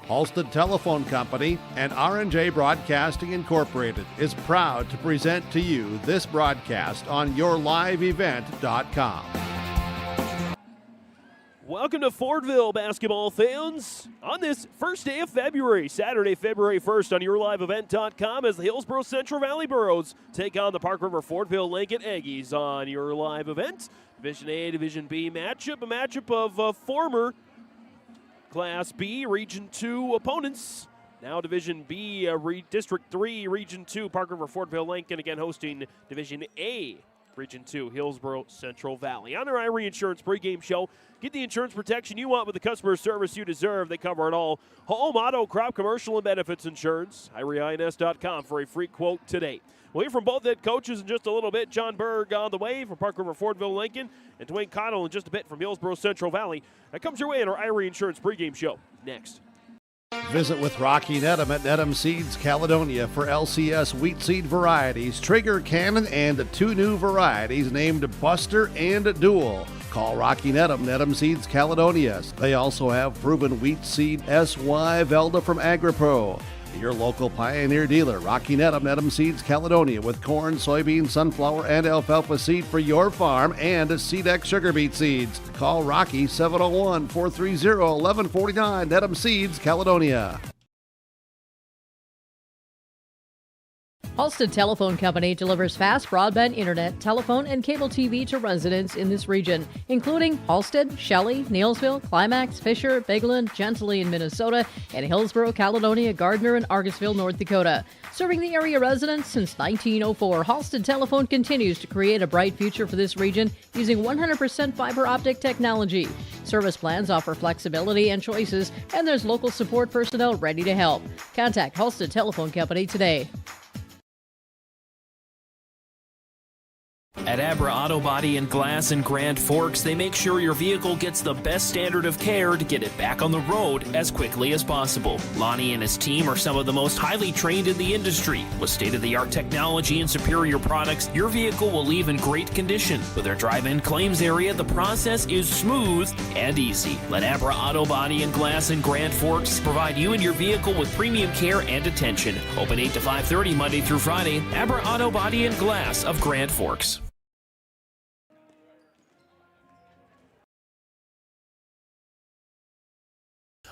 Halstead Telephone Company and R&J Broadcasting Incorporated is proud to present to you this broadcast on yourliveevent.com. Welcome to Fordville, basketball fans, on this first day of February, Saturday, February 1st on yourliveevent.com as the Hillsboro-Central Valley Burros take on the Park River Fordville Lincoln Aggies on your live event. Division A, Division B matchup, a matchup of former Class B Region 2 opponents. Now Division B, District 3, Region 2, Park River Fordville Lincoln again hosting Division A, Region 2, Hillsboro-Central Valley. On our iRe Insurance pregame show, get the insurance protection you want with the customer service you deserve. They cover it all. Home, auto, crop, commercial, and benefits insurance. iReINS.com for a free quote today. We'll hear from both head coaches in just a little bit. John Berg on the way from Park River Fordville Lincoln, and Dwayne Connell in just a bit from Hillsboro-Central Valley. That comes your way in our iRe Insurance pregame show next. Visit with Rocky Nedham at Nedham Seeds Caledonia for LCS wheat seed varieties, Trigger, Cannon, and 2 new varieties named Buster and Dual. Call Rocky Nedham, Nedham Seeds Caledonia. They also have proven wheat seed SY Velda from AgriPro. Your local Pioneer dealer, Rocky Nedham, Nedham Seeds Caledonia, with corn, soybean, sunflower, and alfalfa seed for your farm and Seedex sugar beet seeds. Call Rocky 701-430-1149, Nedham Seeds Caledonia. Halstead Telephone Company delivers fast broadband internet, telephone, and cable TV to residents in this region, including Halstead, Shelley, Neilsville, Climax, Fisher, Bigland, Gentilly in Minnesota, and Hillsboro, Caledonia, Gardner, and Argosville, North Dakota. Serving the area residents since 1904, Halstead Telephone continues to create a bright future for this region using 100% fiber optic technology. Service plans offer flexibility and choices, and there's local support personnel ready to help. Contact Halstead Telephone Company today. At Abra Auto Body and Glass in Grand Forks, they make sure your vehicle gets the best standard of care to get it back on the road as quickly as possible. Lonnie and his team are some of the most highly trained in the industry. With state-of-the-art technology and superior products, your vehicle will leave in great condition. With their drive-in claims area, the process is smooth and easy. Let Abra Auto Body and Glass in Grand Forks provide you and your vehicle with premium care and attention. Open 8 to 5:30 Monday through Friday. Abra Auto Body and Glass of Grand Forks.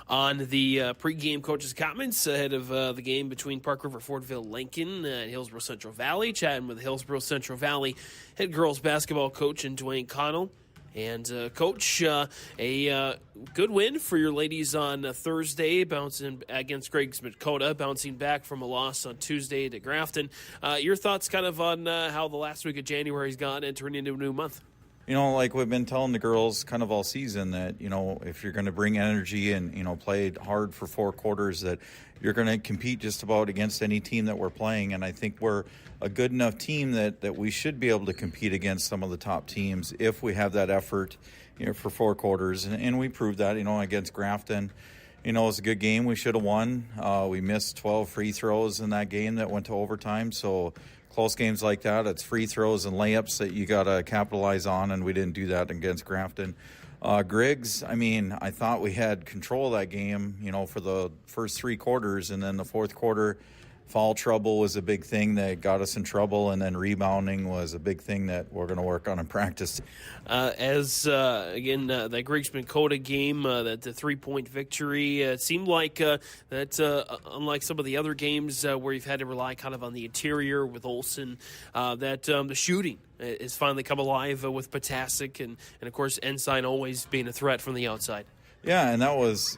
On the pregame coaches' comments ahead of the game between Park River Fordville Lincoln and Hillsboro-Central Valley, chatting with Hillsboro-Central Valley head girls basketball coach and Dwayne Connell. And Coach, a good win for your ladies on Thursday, bouncing against Dakota, bouncing back from a loss on Tuesday to Grafton. Your thoughts kind of on how the last week of January's gone, entering into a new month? You know, like we've been telling the girls kind of all season that, you know, if you're going to bring energy and, you know, play hard for 4 quarters, that you're going to compete just about against any team that we're playing. And I think we're a good enough team that we should be able to compete against some of the top teams if we have that effort, you know, for 4 quarters. And we proved that, you know, against Grafton. You know, it was a good game. We should have won. We missed 12 free throws in that game that went to overtime. So close games like that, it's free throws and layups that you got to capitalize on, and we didn't do that against Grafton. Griggs, I mean, I thought we had control of that game, you know, for the first 3 quarters, and then the fourth quarter, foul trouble was a big thing that got us in trouble, and then rebounding was a big thing that we're going to work on in practice. That Griggs-Dakota game, that the 3-point victory, it seemed like that unlike some of the other games where you've had to rely kind of on the interior with Olsen, that the shooting has finally come alive with Potasic and, of course, Ensign always being a threat from the outside. Yeah, and that was,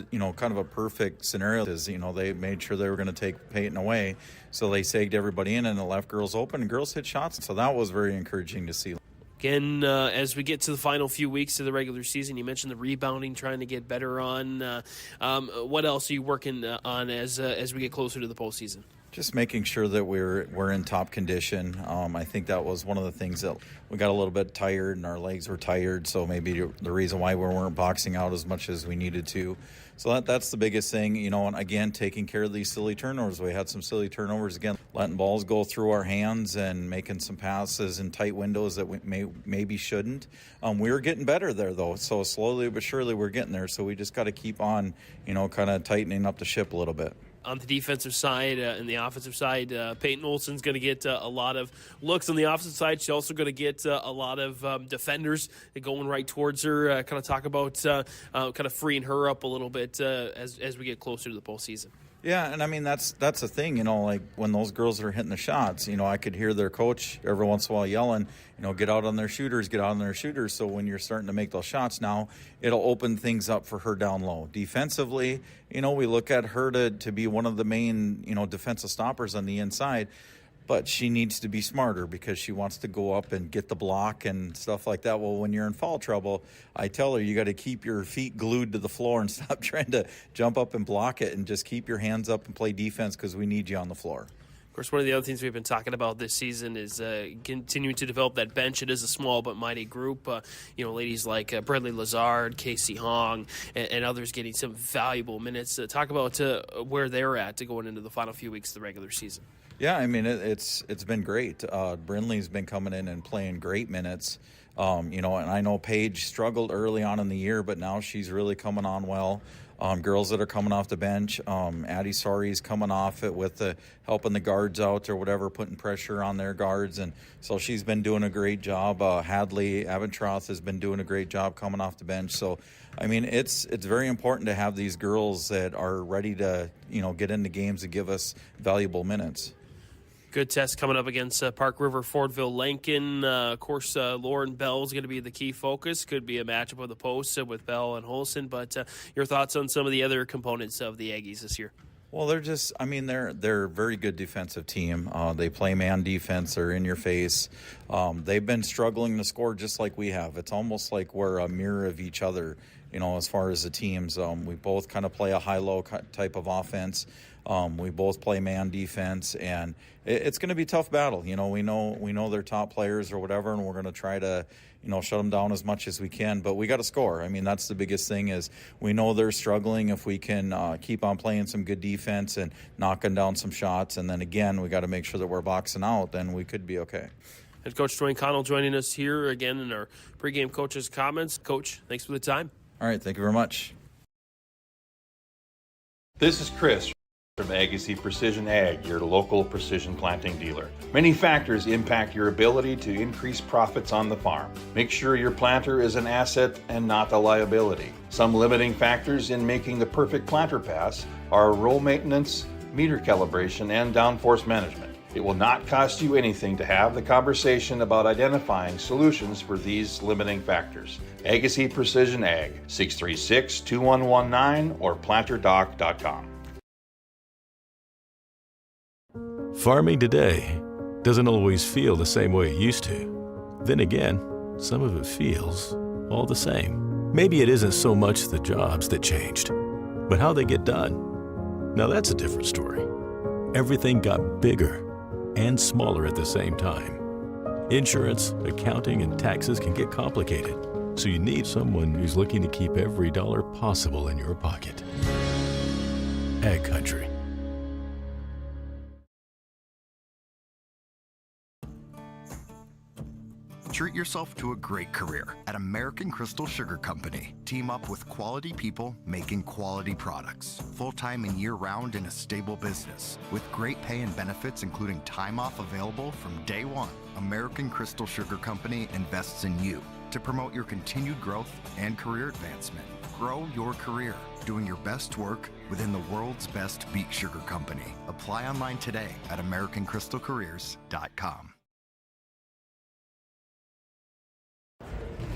you know, kind of a perfect scenario. Is, you know, they made sure they were going to take Peyton away, so they sagged everybody in and it left girls open, and girls hit shots. So that was very encouraging to see. Again, as we get to the final few weeks of the regular season, you mentioned the rebounding, trying to get better on. What else are you working on as we get closer to the postseason? Just making sure that we're in top condition. I think that was one of the things that we got a little bit tired and our legs were tired, so maybe the reason why we weren't boxing out as much as we needed to. So that's the biggest thing, and again, taking care of these silly turnovers. We had some silly turnovers again, letting balls go through our hands and making some passes in tight windows that we maybe shouldn't. We were getting better there, though, so slowly but surely we're getting there. So we just got to keep on, kind of tightening up the ship a little bit. On the defensive side and the offensive side, Peyton Olsen's going to get a lot of looks on the offensive side. She's also going to get a lot of defenders going right towards her. Kind of talk about kind of freeing her up a little bit as we get closer to the postseason. Yeah, and I mean, that's the thing, like when those girls are hitting the shots, I could hear their coach every once in a while yelling, get out on their shooters, get out on their shooters. So when you're starting to make those shots now, it'll open things up for her down low. Defensively, we look at her to be one of the main, defensive stoppers on the inside. But she needs to be smarter because she wants to go up and get the block and stuff like that. Well, when you're in foul trouble, I tell her you got to keep your feet glued to the floor and stop trying to jump up and block it and just keep your hands up and play defense because we need you on the floor. Of course, one of the other things we've been talking about this season is continuing to develop that bench. It is a small but mighty group. Ladies like Bradley Lazard, Casey Hong, and others getting some valuable minutes. Talk about where they're at going into the final few weeks of the regular season. Yeah, I mean, it's been great. Brindley's been coming in and playing great minutes. And I know Paige struggled early on in the year, but now she's really coming on well. Girls that are coming off the bench, Addie Sori's coming off it with helping the guards out or whatever, putting pressure on their guards. And so she's been doing a great job. Hadley Abentroth has been doing a great job coming off the bench. So, I mean, it's very important to have these girls that are ready to, get into games and give us valuable minutes. Good test coming up against Park River, Fordville, Lincoln. Of course, Lauren Bell is going to be the key focus. Could be a matchup of the post with Bell and Holson. But your thoughts on some of the other components of the Aggies this year? Well, they're a very good defensive team. They play man defense. They're in your face. They've been struggling to score just like we have. It's almost like we're a mirror of each other, as far as the teams. We both kind of play a high-low type of offense. We both play man defense, and it's going to be a tough battle. We know they're top players or whatever, and we're going to try to, shut them down as much as we can. But we got to score. I mean, that's the biggest thing is we know they're struggling. If we can keep on playing some good defense and knocking down some shots, and then again, we got to make sure that we're boxing out, then we could be okay. Head Coach Dwayne Connell joining us here again in our pregame coaches' comments. Coach, thanks for the time. All right, thank you very much. This is Chris from Agassiz Precision Ag, your local precision planting dealer. Many factors impact your ability to increase profits on the farm. Make sure your planter is an asset and not a liability. Some limiting factors in making the perfect planter pass are row maintenance, meter calibration, and downforce management. It will not cost you anything to have the conversation about identifying solutions for these limiting factors. Agassiz Precision Ag, 636-2119 or planterdoc.com. Farming today doesn't always feel the same way it used to. Then again, some of it feels all the same. Maybe it isn't so much the jobs that changed, but how they get done. Now that's a different story. Everything got bigger and smaller at the same time. Insurance, accounting, and taxes can get complicated, so you need someone who's looking to keep every dollar possible in your pocket. Ag Country. Treat yourself to a great career at American Crystal Sugar Company. Team up with quality people making quality products. Full-time and year-round in a stable business. With great pay and benefits including time off available from day one. American Crystal Sugar Company invests in you to promote your continued growth and career advancement. Grow your career doing your best work within the world's best beet sugar company. Apply online today at AmericanCrystalCareers.com.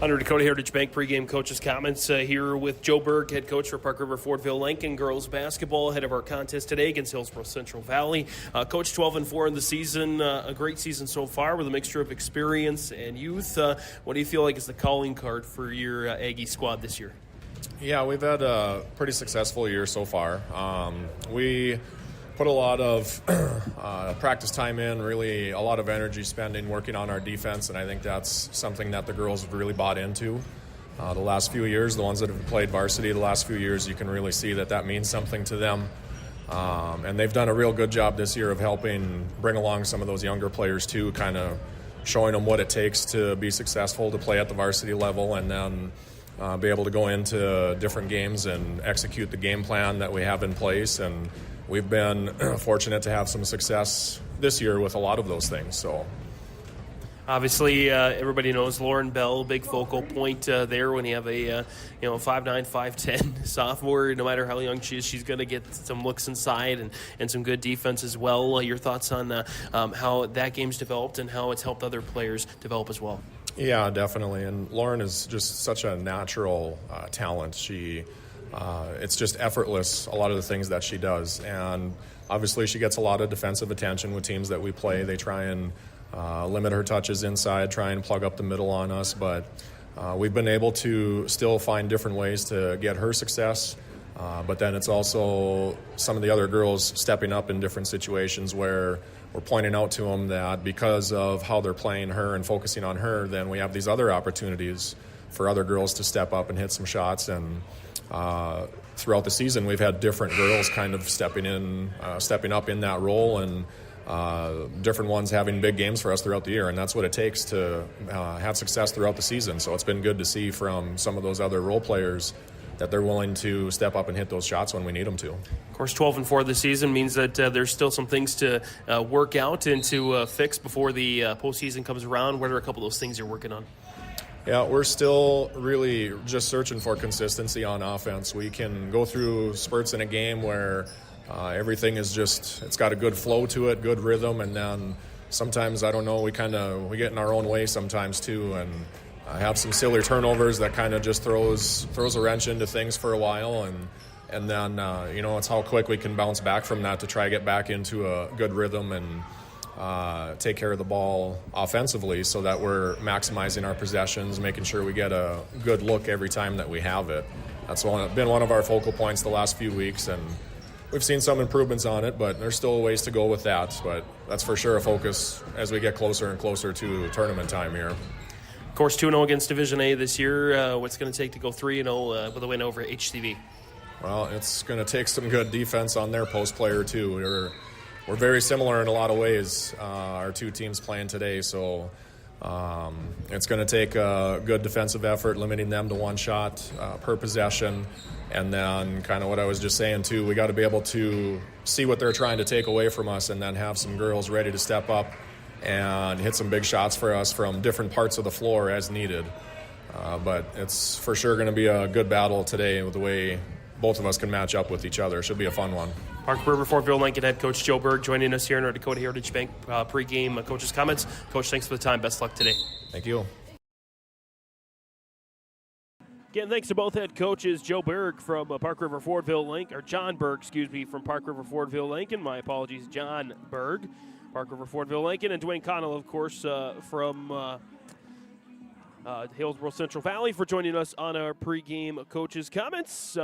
Under Dakota Heritage Bank pregame coaches' comments here with Joe Berg, head coach for Park River Fordville Lincoln girls basketball, ahead of our contest today against Hillsboro-Central Valley. Coach, 12-4 in the season, a great season so far with a mixture of experience and youth. What do you feel like is the calling card for your Aggie squad this year? Yeah, we've had a pretty successful year so far. We put a lot of practice time in, really a lot of energy spending working on our defense, and I think that's something that the girls have really bought into. the last few years. The ones that have played varsity the last few years, you can really see that means something to them. And they've done a real good job this year of helping bring along some of those younger players too, kind of showing them what it takes to be successful, to play at the varsity level, and then be able to go into different games and execute the game plan that we have in place. And we've been fortunate to have some success this year with a lot of those things. So. Obviously, everybody knows Lauren Bell, big focal point there when you have a 5'9", 5'10" sophomore. No matter how young she is, she's going to get some looks inside and some good defense as well. Your thoughts on how that game's developed and how it's helped other players develop as well? Yeah, definitely. And Lauren is just such a natural talent. It's just effortless, a lot of the things that she does. And obviously she gets a lot of defensive attention with teams that we play. They try and limit her touches inside, try and plug up the middle on us. But we've been able to still find different ways to get her success. But then it's also some of the other girls stepping up in different situations where we're pointing out to them that because of how they're playing her and focusing on her, then we have these other opportunities for other girls to step up and hit some shots. And throughout the season, we've had different girls kind of stepping up in that role, and different ones having big games for us throughout the year. And that's what it takes to have success throughout the season. So it's been good to see from some of those other role players that they're willing to step up and hit those shots when we need them to. Of course, 12-4 this season means that there's still some things to work out and to fix before the postseason comes around. What are a couple of those things you're working on? Yeah, we're still really just searching for consistency on offense. We can go through spurts in a game where everything is it's got a good flow to it, good rhythm, and then sometimes, I don't know, we get in our own way sometimes too, and have some silly turnovers that kind of just throws a wrench into things for a while, and then it's how quick we can bounce back from that to try to get back into a good rhythm and take care of the ball offensively so that we're maximizing our possessions, making sure we get a good look every time that we have it. That's been one of our focal points the last few weeks, and we've seen some improvements on it, but there's still a ways to go with that. But that's for sure a focus as we get closer and closer to tournament time here. Of course, 2-0 against Division A this year. What's going to take to go 3-0 with a win over HCV? Well, it's going to take some good defense on their post player, too. We're very similar in a lot of ways, our two teams playing today. So it's going to take a good defensive effort, limiting them to one shot per possession. And then kind of what I was just saying, too, we got to be able to see what they're trying to take away from us and then have some girls ready to step up and hit some big shots for us from different parts of the floor as needed. But it's for sure going to be a good battle today with the way both of us can match up with each other. It should be a fun one. Park River Fortville Lincoln head coach Joe Berg joining us here in our Dakota Heritage Bank pregame coach's comments. Coach, thanks for the time. Best luck today. Thank you. Again, thanks to both head coaches, Joe Berg from Park River Fortville Lincoln, or John Berg, from Park River Fortville Lincoln. My apologies, John Berg. Park River Fortville Lincoln, and Dwayne Connell, of course, from Hillsboro-Central Valley for joining us on our pregame coaches' comments.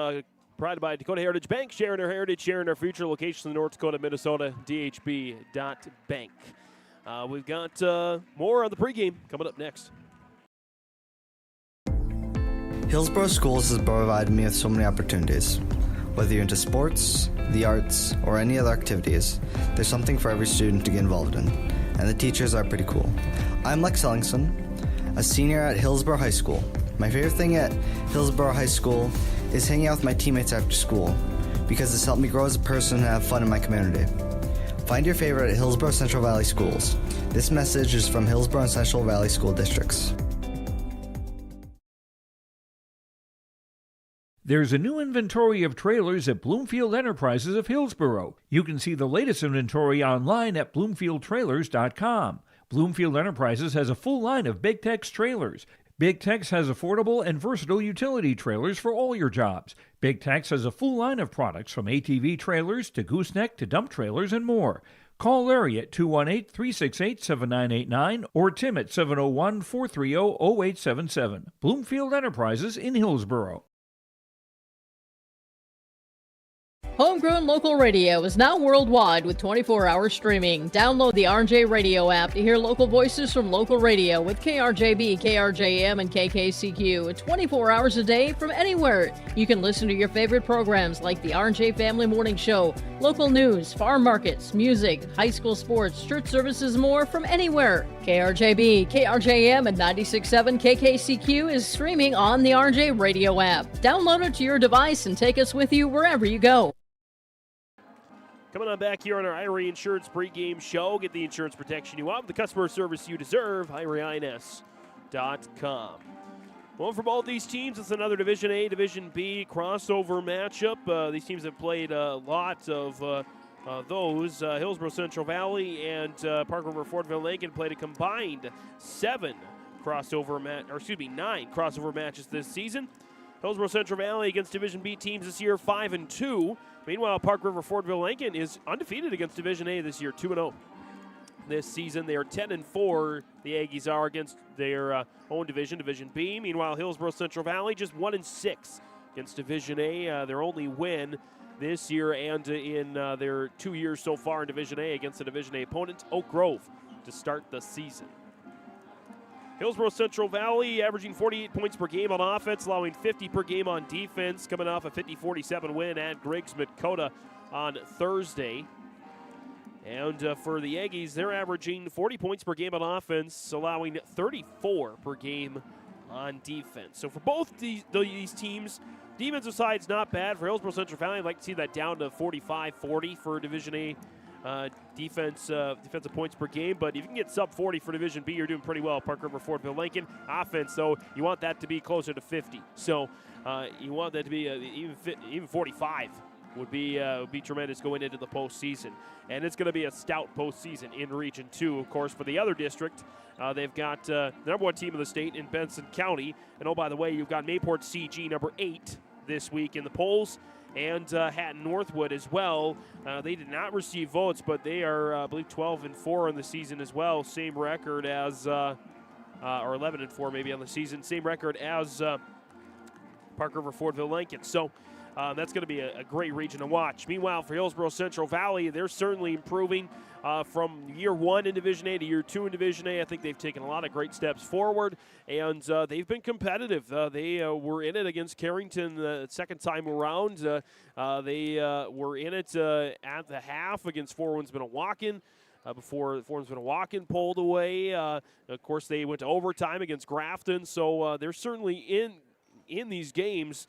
Provided by Dakota Heritage Bank, sharing our heritage, sharing our future. Location in North Dakota, Minnesota, dhb.bank. We've got more on the pregame coming up next. Hillsboro Schools has provided me with so many opportunities. Whether you're into sports, the arts, or any other activities, there's something for every student to get involved in, and the teachers are pretty cool. I'm Lex Ellingson, a senior at Hillsboro High School. My favorite thing at Hillsboro High School is hanging out with my teammates after school, because it's helped me grow as a person and have fun in my community. Find your favorite at Hillsboro-Central Valley Schools. This message is from Hillsboro and Central Valley School Districts. There's a new inventory of trailers at Bloomfield Enterprises of Hillsboro. You can see the latest inventory online at bloomfieldtrailers.com. Bloomfield Enterprises has a full line of Big Tex trailers. Big Tex has affordable and versatile utility trailers for all your jobs. Big Tex has a full line of products from ATV trailers to gooseneck to dump trailers and more. Call Larry at 218-368-7989 or Tim at 701-430-0877. Bloomfield Enterprises in Hillsboro. Homegrown local radio is now worldwide with 24-hour streaming. Download the RJ Radio app to hear local voices from local radio with KRJB, KRJM, and KKCQ 24 hours a day from anywhere. You can listen to your favorite programs like the RJ Family Morning Show, local news, farm markets, music, high school sports, church services, more from anywhere. KRJB, KRJM, and 96.7 KKCQ is streaming on the RJ Radio app. Download it to your device and take us with you wherever you go. Coming on back here on our IRA Insurance pregame show. Get the insurance protection you want with the customer service you deserve. IRAINS.com. Well, for both these teams, it's another Division A, Division B crossover matchup. These teams have played a lot of those. Hillsboro-Central Valley and Park River-Fortville Lincoln played a combined 9 crossover matches this season. Hillsboro-Central Valley against Division B teams this year 5-2. Meanwhile, Park River-Fortville Lincoln is undefeated against Division A this year, 2-0. This season, they are 10-4. The Aggies are against their own division, Division B. Meanwhile, Hillsboro-Central Valley just 1-6 against Division A. Their only win this year and in their 2 years so far in Division A against a Division A opponent, Oak Grove, to start the season. Hillsboro-Central Valley averaging 48 points per game on offense, allowing 50 per game on defense, coming off a 50-47 win at Griggs Dakota on Thursday. And for the Aggies, they're averaging 40 points per game on offense, allowing 34 per game on defense. So for both these teams, defensive side's not bad. For Hillsboro-Central Valley, I'd like to see that down to 45-40 for Division A defensive points per game, but if you can get sub 40 for Division B, you're doing pretty well. Park River-Fortville Lincoln offense, though, you want that to be closer to 50. So you want that to be even 45 would be tremendous going into the postseason, and it's going to be a stout postseason in Region 2. Of course, for the other district, they've got the number 1 team in the state in Benson County, and oh, by the way, you've got Mayport CG number 8 this week in the polls. And Hatton Northwood as well. They did not receive votes, but they are, I believe, 12-4 in the season as well. Same record as, or 11-4 maybe on the season. Same record as Park River-Fortville Lincoln. So that's going to be a great region to watch. Meanwhile, for Hillsboro-Central Valley, they're certainly improving from year 1 in Division A to year 2 in Division A. I think they've taken a lot of great steps forward, and they've been competitive. They were in it against Carrington the second time around. They were in it at the half against Four Winds Minnewacan. Before Four Winds Minnewacan pulled away. Of course, they went to overtime against Grafton, so they're certainly in these games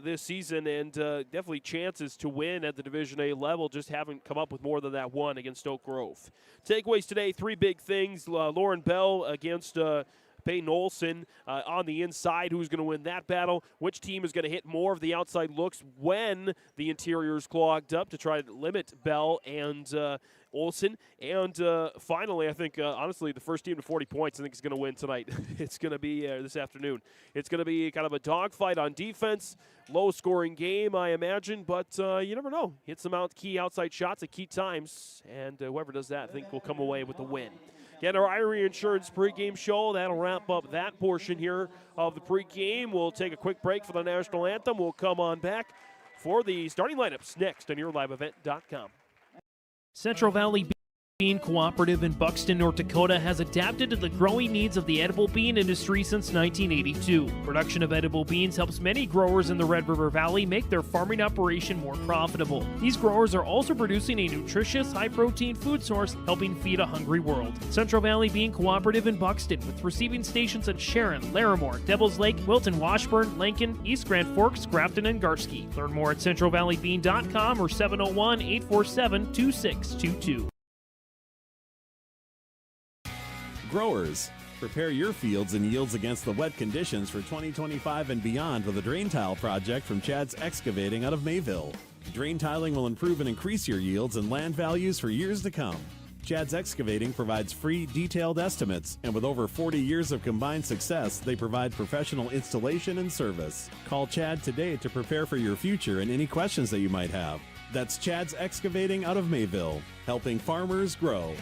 this season, and definitely chances to win at the Division A level, just haven't come up with more than that one against Oak Grove. Takeaways today, 3 big things. Lauren Bell against Peyton Olson on the inside. Who's going to win that battle? Which team is going to hit more of the outside looks when the interior is clogged up to try to limit Bell and Olson? And finally, I think, honestly, the first team to 40 points, I think, is going to win tonight. It's going to be this afternoon. It's going to be kind of a dogfight on defense, low-scoring game, I imagine, but you never know. Hit some key outside shots at key times, and whoever does that, I think, will come away with the win. Again, our IRA Insurance pregame show, that'll wrap up that portion here of the pregame. We'll take a quick break for the national anthem. We'll come on back for the starting lineups next on YourLiveEvent.com. Central Valley Bean Cooperative in Buxton, North Dakota has adapted to the growing needs of the edible bean industry since 1982. Production of edible beans helps many growers in the Red River Valley make their farming operation more profitable. These growers are also producing a nutritious, high-protein food source, helping feed a hungry world. Central Valley Bean Cooperative in Buxton, with receiving stations at Sharon, Larimore, Devils Lake, Wilton, Washburn, Lincoln, East Grand Forks, Grafton, and Garski. Learn more at centralvalleybean.com or 701-847-2622. Growers, prepare your fields and yields against the wet conditions for 2025 and beyond with a drain tile project from Chad's Excavating out of Mayville. Drain tiling will improve and increase your yields and land values for years to come. Chad's Excavating provides free, detailed estimates, and with over 40 years of combined success, they provide professional installation and service. Call Chad today to prepare for your future and any questions that you might have. That's Chad's Excavating out of Mayville, helping farmers grow.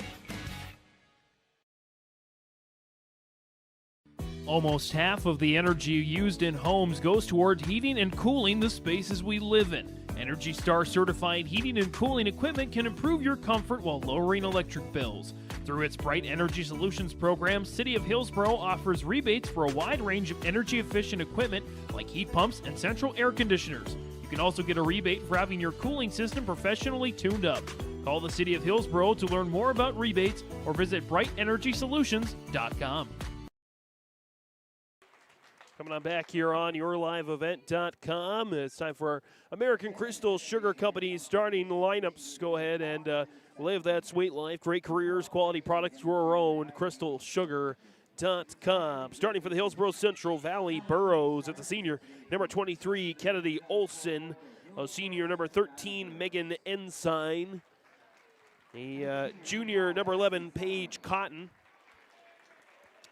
Almost half of the energy used in homes goes toward heating and cooling the spaces we live in. Energy Star certified heating and cooling equipment can improve your comfort while lowering electric bills. Through its Bright Energy Solutions program, City of Hillsboro offers rebates for a wide range of energy-efficient equipment like heat pumps and central air conditioners. You can also get a rebate for having your cooling system professionally tuned up. Call the City of Hillsboro to learn more about rebates or visit brightenergysolutions.com. Coming on back here on yourliveevent.com. It's time for our American Crystal Sugar Company starting lineups. Go ahead and live that sweet life. Great careers, quality products, your own crystalsugar.com. Starting for the Hillsboro-Central Valley Burros, it's a senior, number 23, Kennedy Olson. A senior, number 13, Megan Ensign. A junior, number 11, Paige Cotton.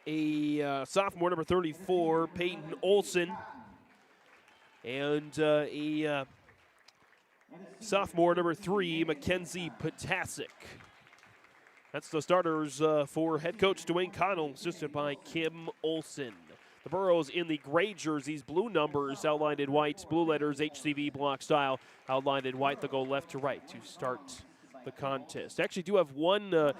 A sophomore, number 34, Peyton Olson. And a sophomore, number 3, Mackenzie Potasic. That's the starters for head coach Dwayne Connell, assisted by Kim Olson. The Burros in the gray jerseys, blue numbers outlined in white, blue letters, HCV block style outlined in white. They'll go left to right to start the contest. Actually do have one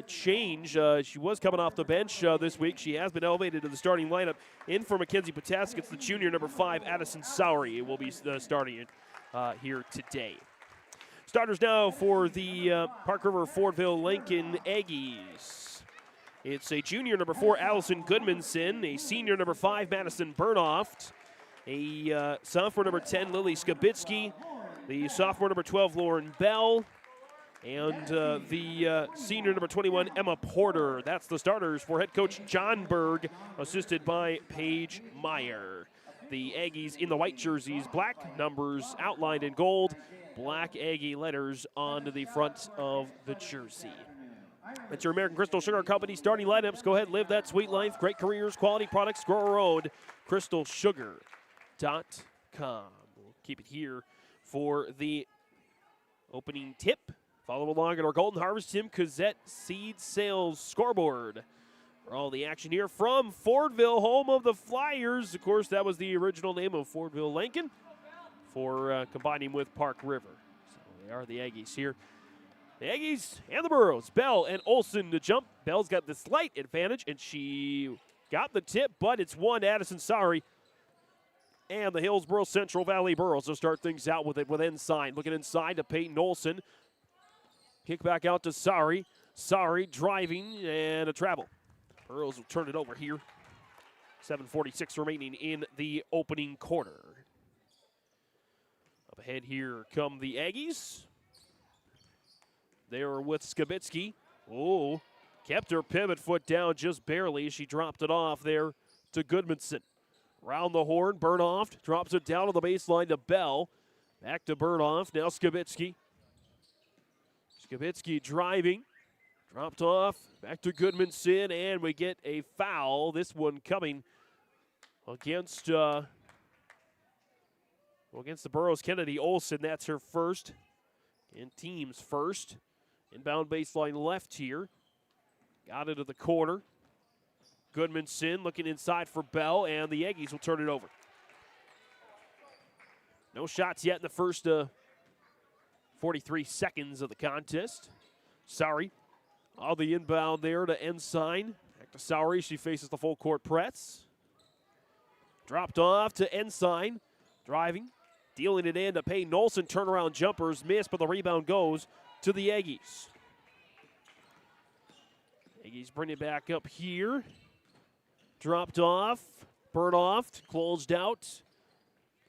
change. She was coming off the bench this week. She has been elevated to the starting lineup. In for Mackenzie Potasic, it's the junior, number 5, Addison Sowery. It will be starting here today. Starters now for the Park River Fordville Lincoln Aggies. It's a junior, number 4, Allison Goodmanson. A senior, number 5, Madison Burnoft. A sophomore, number 10, Lily Skabitsky. The sophomore, number 12, Lauren Bell. And the senior, number 21, Emma Porter. That's the starters for head coach John Berg, assisted by Paige Meyer. The Aggies in the white jerseys, black numbers outlined in gold, black Aggie letters on the front of the jersey. That's your American Crystal Sugar Company starting lineups. Go ahead and live that sweet life. Great careers, quality products, grow our own. crystalsugar.com. We'll keep it here for the opening tip. Follow along at our Golden Harvest Tim Cozette Seed Sales scoreboard. For all the action here from Fordville, home of the Flyers. Of course, that was the original name of Fordville Lincoln for combining with Park River. So they are the Aggies here. The Aggies and the Burros. Bell and Olson to jump. Bell's got the slight advantage, and she got the tip, but it's one Addison Sowery. And the Hillsboro-Central Valley Burros will start things out with it with Ensign. Looking inside to Peyton Olson. Kick back out to Sowery. Sowery driving and a travel. Burros will turn it over here. 7:46 remaining in the opening quarter. Up ahead here come the Aggies. They are with Skabitsky. Oh, kept her pivot foot down just barely. She dropped it off there to Goodmanson. Round the horn, Burnoft drops it down to the baseline to Bell. Back to Burnoft, now Skabitsky. Skabitsky driving, dropped off, back to Goodmanson, and we get a foul. This one coming against the Burros. Kennedy Olson, that's her first, and team's first. Inbound baseline left here. Got it to the corner. Goodmanson looking inside for Bell, and the Aggies will turn it over. No shots yet in the first 43 seconds of the contest. Sowery, all the inbound there to Ensign. Back to Sowery, she faces the full court press. Dropped off to Ensign, driving, dealing it in to Peyton Olson. Turnaround jumpers missed, but the rebound goes to the Aggies. Aggies bring it back up here. Dropped off, Burnoft, closed out.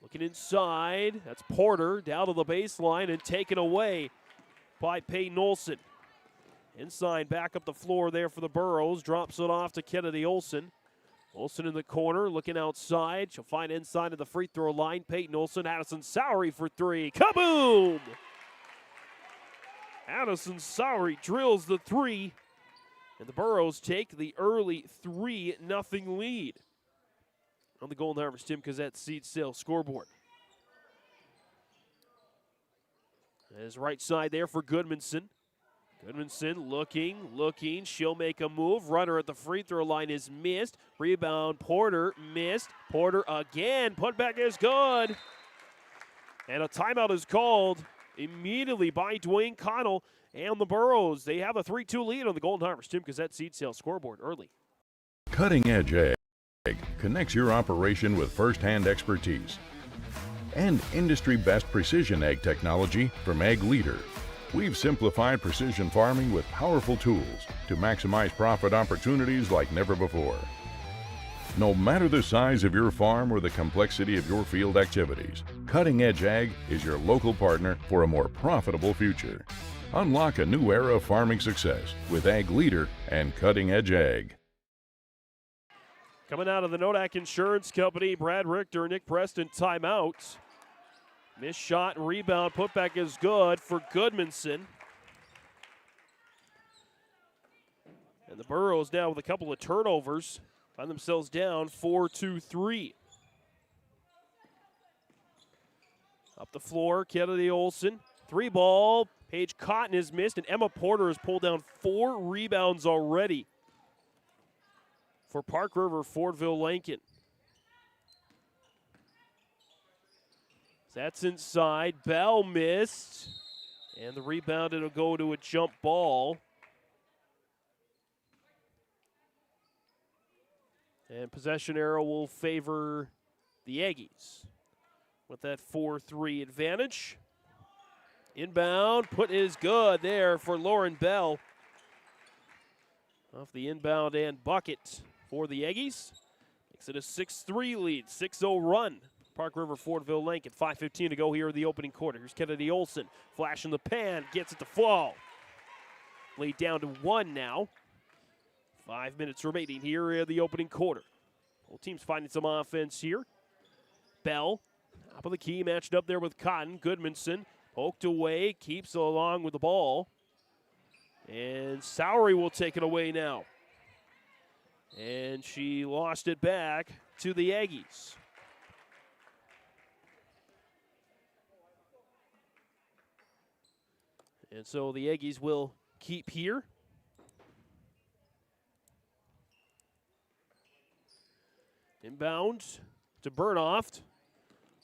Looking inside, that's Porter down to the baseline and taken away by Peyton Olson. Ensign back up the floor there for the Burros, drops it off to Kennedy Olson. Olson in the corner, looking outside. She'll find Ensign at the free throw line. Peyton Olson, Addison Sowery for 3. Kaboom! Addison Sowery drills the 3, and the Burros take the early 3-0 lead on the Golden Harvest Tim Cozette Seed Sale scoreboard. There's right side there for Goodmanson. Goodmanson looking. She'll make a move. Runner at the free throw line is missed. Rebound, Porter missed. Porter again. Putback is good. And a timeout is called immediately by Dwayne Connell and the Burros. They have a 3-2 lead on the Golden Harvest Tim Gazette seed sales scoreboard early. Cutting Edge Ag connects your operation with first-hand expertise and industry-best precision ag technology from Ag Leader. We've simplified precision farming with powerful tools to maximize profit opportunities like never before. No matter the size of your farm or the complexity of your field activities, Cutting Edge Ag is your local partner for a more profitable future. Unlock a new era of farming success with Ag Leader and Cutting Edge Ag. Coming out of the Nodak Insurance Company, Brad Richter, Nick Preston, timeout. Missed shot and rebound. Putback is good for Goodmanson. And the Burros now with a couple of turnovers. Find themselves down 4-2-3. Up the floor, Kennedy Olson. 3-ball. Paige Cotton is missed, and Emma Porter has pulled down 4 rebounds already for Park River Fordville Lincoln. That's inside. Bell missed. And the rebound, it'll go to a jump ball. And possession arrow will favor the Aggies with that 4-3 advantage. Inbound, put is good there for Lauren Bell. Off the inbound and bucket for the Aggies. Makes it a 6-3 lead, 6-0 run. Park River Fordville Lincoln, 5:15 to go here in the opening quarter. Here's Kennedy Olson, flash in the pan, gets it to fall. Laid down to 1 now. 5 minutes remaining here in the opening quarter. Both teams finding some offense here. Bell, top of the key, matched up there with Cotton. Goodmanson poked away, keeps along with the ball. And Sowery will take it away now. And she lost it back to the Aggies. And so the Aggies will keep here. Inbound to Burnoft.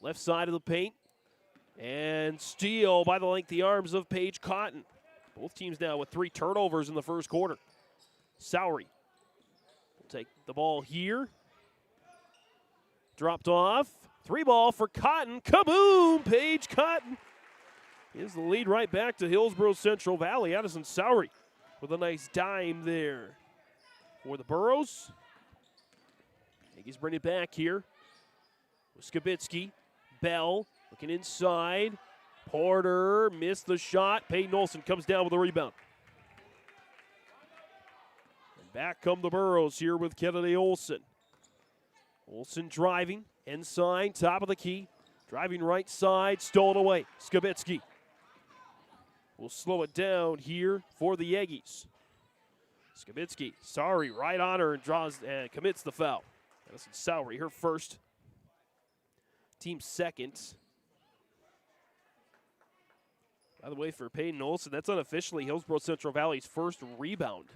Left side of the paint. And steal by the lengthy arms of Paige Cotton. Both teams now with 3 turnovers in the first quarter. Sowery will take the ball here. Dropped off. 3-ball for Cotton. Kaboom! Paige Cotton gives the lead right back to Hillsboro-Central Valley. Addison Sowery with a nice dime there for the Burros. Aggies bring it back here with Skibitsky. Bell looking inside. Porter missed the shot. Peyton Olson comes down with a rebound. And back come the Burros here with Kennedy Olson. Olson driving. Inside, top of the key. Driving right side, stolen away. Skibitsky will slow it down here for the Aggies. Skibitsky, sorry, right on her and draws and commits the foul. Addison Sowery, her first. Team second. By the way, for Peyton Olson, that's unofficially Hillsboro-Central Valley's first rebound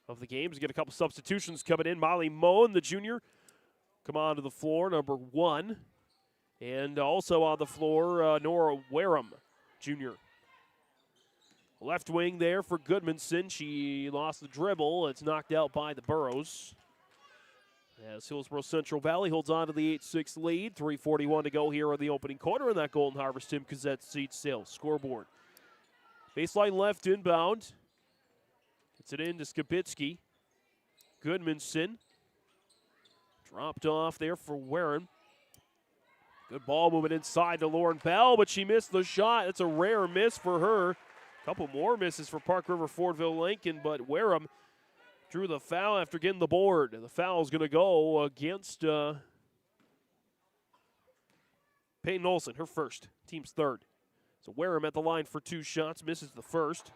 of the game. He's got a couple substitutions coming in. Molly Moen, the junior, come onto the floor, number 1. And also on the floor, Nora Wareham, junior. Left wing there for Goodmanson. She lost the dribble. It's knocked out by the Burros. As Hillsboro-Central Valley holds on to the 8-6 lead. 3:41 to go here in the opening quarter. And that Golden Harvest Tim Gazette seat sales scoreboard. Baseline left inbound. Gets it in to Skibitsky. Goodmanson. Dropped off there for Warren. Good ball movement inside to Lauren Bell, but she missed the shot. It's a rare miss for her. A couple more misses for Park River Fordville Lincoln, but Wareham drew the foul after getting the board. And the foul is going to go against Peyton Olson, her first, team's third. So Wareham at the line for 2 shots, misses the first.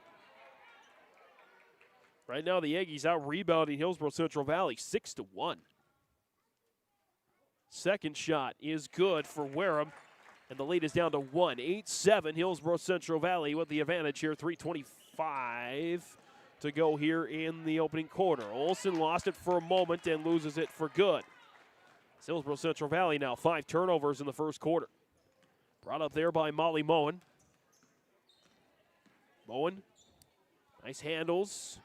Right now the Aggies out rebounding Hillsboro-Central Valley 6-1. Second shot is good for Wareham, and the lead is down to 1. 8-7, Hillsboro-Central Valley with the advantage here. 3:25 to go here in the opening quarter. Olson lost it for a moment and loses it for good. It's Hillsboro-Central Valley now, 5 turnovers in the first quarter. Brought up there by Molly Moen. Moen, nice handles.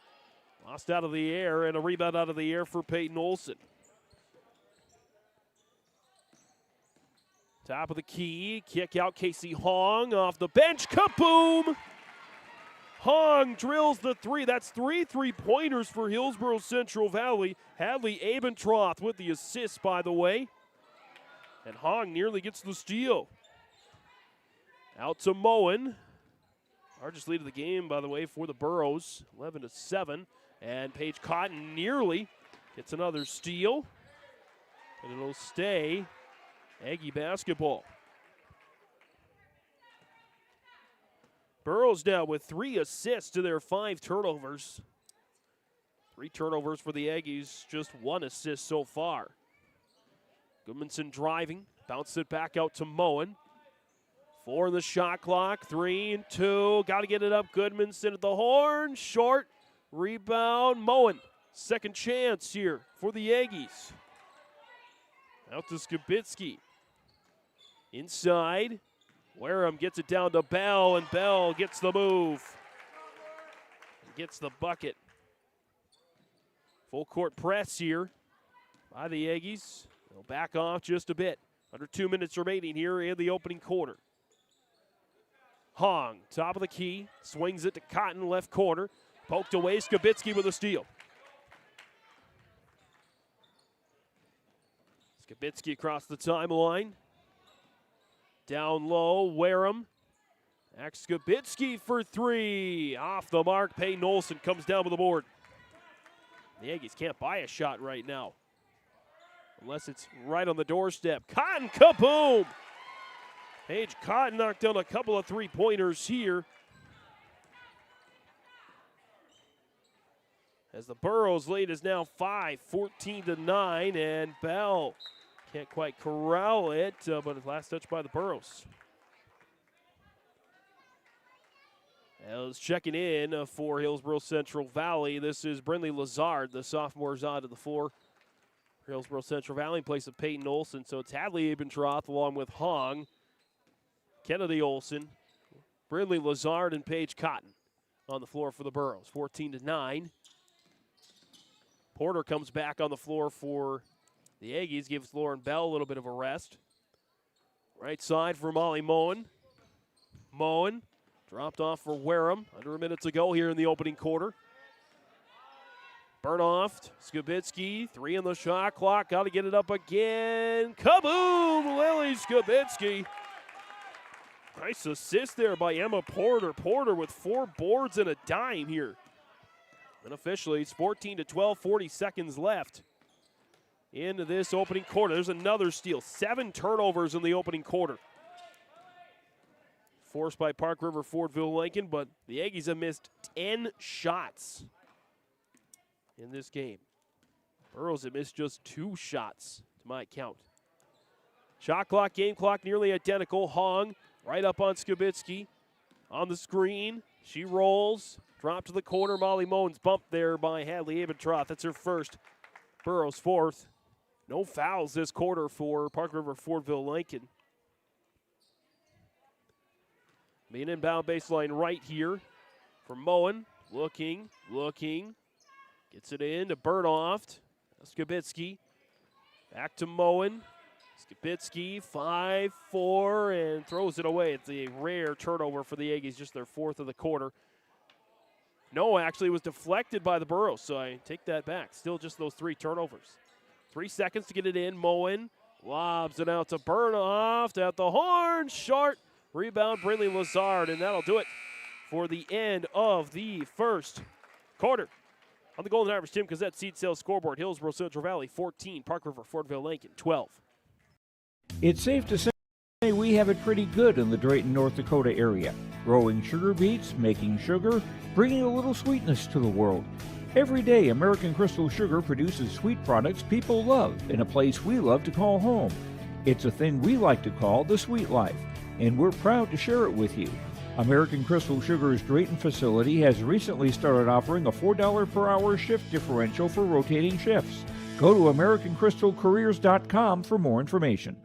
Lost out of the air, and a rebound out of the air for Peyton Olson. Top of the key, kick out Casey Hong off the bench, kaboom! Hong drills the three. That's 3 3-pointers for Hillsboro-Central Valley. Hadley Abentroth with the assist, by the way. And Hong nearly gets the steal. Out to Moen. Largest lead of the game, by the way, for the Burros, 11-7. And Paige Cotton nearly gets another steal. And it'll stay Aggie basketball. Burros now with 3 assists to their 5 turnovers. 3 turnovers for the Aggies, just 1 assist so far. Goodmanson driving, bounce it back out to Moen. 4 in the shot clock, 3 and 2. Got to get it up. Goodmanson at the horn, short, rebound. Moen, second chance here for the Aggies. Out to Skibitsky. Inside, Wareham gets it down to Bell, and Bell gets the move. Gets the bucket. Full court press here by the Aggies. They'll back off just a bit. Under 2 minutes remaining here in the opening quarter. Hong, top of the key, swings it to Cotton, left corner. Poked away, Skibitsky with a steal. Skibitsky across the timeline. Down low, Wareham. Max Skibitsky for 3. Off the mark, Peyton Olson comes down with the board. The Aggies can't buy a shot right now, unless it's right on the doorstep. Cotton, kaboom! Paige Cotton knocked down a couple of 3-pointers here. As the Burros lead is now 5, 14-9, and Bell can't quite corral it, but it's last touch by the Burros. As checking in for Hillsboro-Central Valley, this is Brinley Lazard, the sophomore, onto the floor. Hillsboro-Central Valley in place of Peyton Olson, so it's Hadley Abentroth along with Hong, Kennedy Olson, Brinley Lazard, and Paige Cotton on the floor for the Burros. 14-9. Porter comes back on the floor for the Aggies, gives Lauren Bell a little bit of a rest. Right side for Molly Moen. Moen dropped off for Wareham. Under a minute to go here in the opening quarter. Burnoft, Skibitsky, 3 in the shot clock. Got to get it up again. Kaboom! Lily Skibitsky. Nice assist there by Emma Porter. Porter with 4 boards and a dime here. And officially, it's 14-12, 40 seconds left into this opening quarter. There's another steal. 7 turnovers in the opening quarter. Forced by Park River Fordville Lincoln, but the Aggies have missed 10 shots in this game. Burros have missed just 2 shots to my count. Shot clock, game clock nearly identical. Hong right up on Skibitsky on the screen. She rolls, drop to the corner. Molly Moen's bumped there by Hadley Abentroth. That's her first. Burros 4th. No fouls this quarter for Park River Fordville Lincoln. Main inbound baseline right here for Moen. Looking. Gets it in to Burnoft. Skibitsky. Back to Moen. Skibitsky, 5-4, and throws it away. It's a rare turnover for the Aggies, just their 4th of the quarter. No, actually, it was deflected by the Burros, so I take that back. Still just those 3 turnovers. 3 seconds to get it in. Moen lobs it out to Burnoft at the horn. Short. Rebound, Brinley Lazard, and that'll do it for the end of the first quarter. On the Golden Harvest Tim Cassette seed sales scoreboard, Hillsboro-Central Valley 14, Park River Fordville Lincoln 12. It's safe to say we have it pretty good in the Drayton, North Dakota area. Growing sugar beets, making sugar, bringing a little sweetness to the world. Every day, American Crystal Sugar produces sweet products people love in a place we love to call home. It's a thing we like to call the sweet life, and we're proud to share it with you. American Crystal Sugar's Drayton facility has recently started offering a $4 per hour shift differential for rotating shifts. Go to AmericanCrystalCareers.com for more information.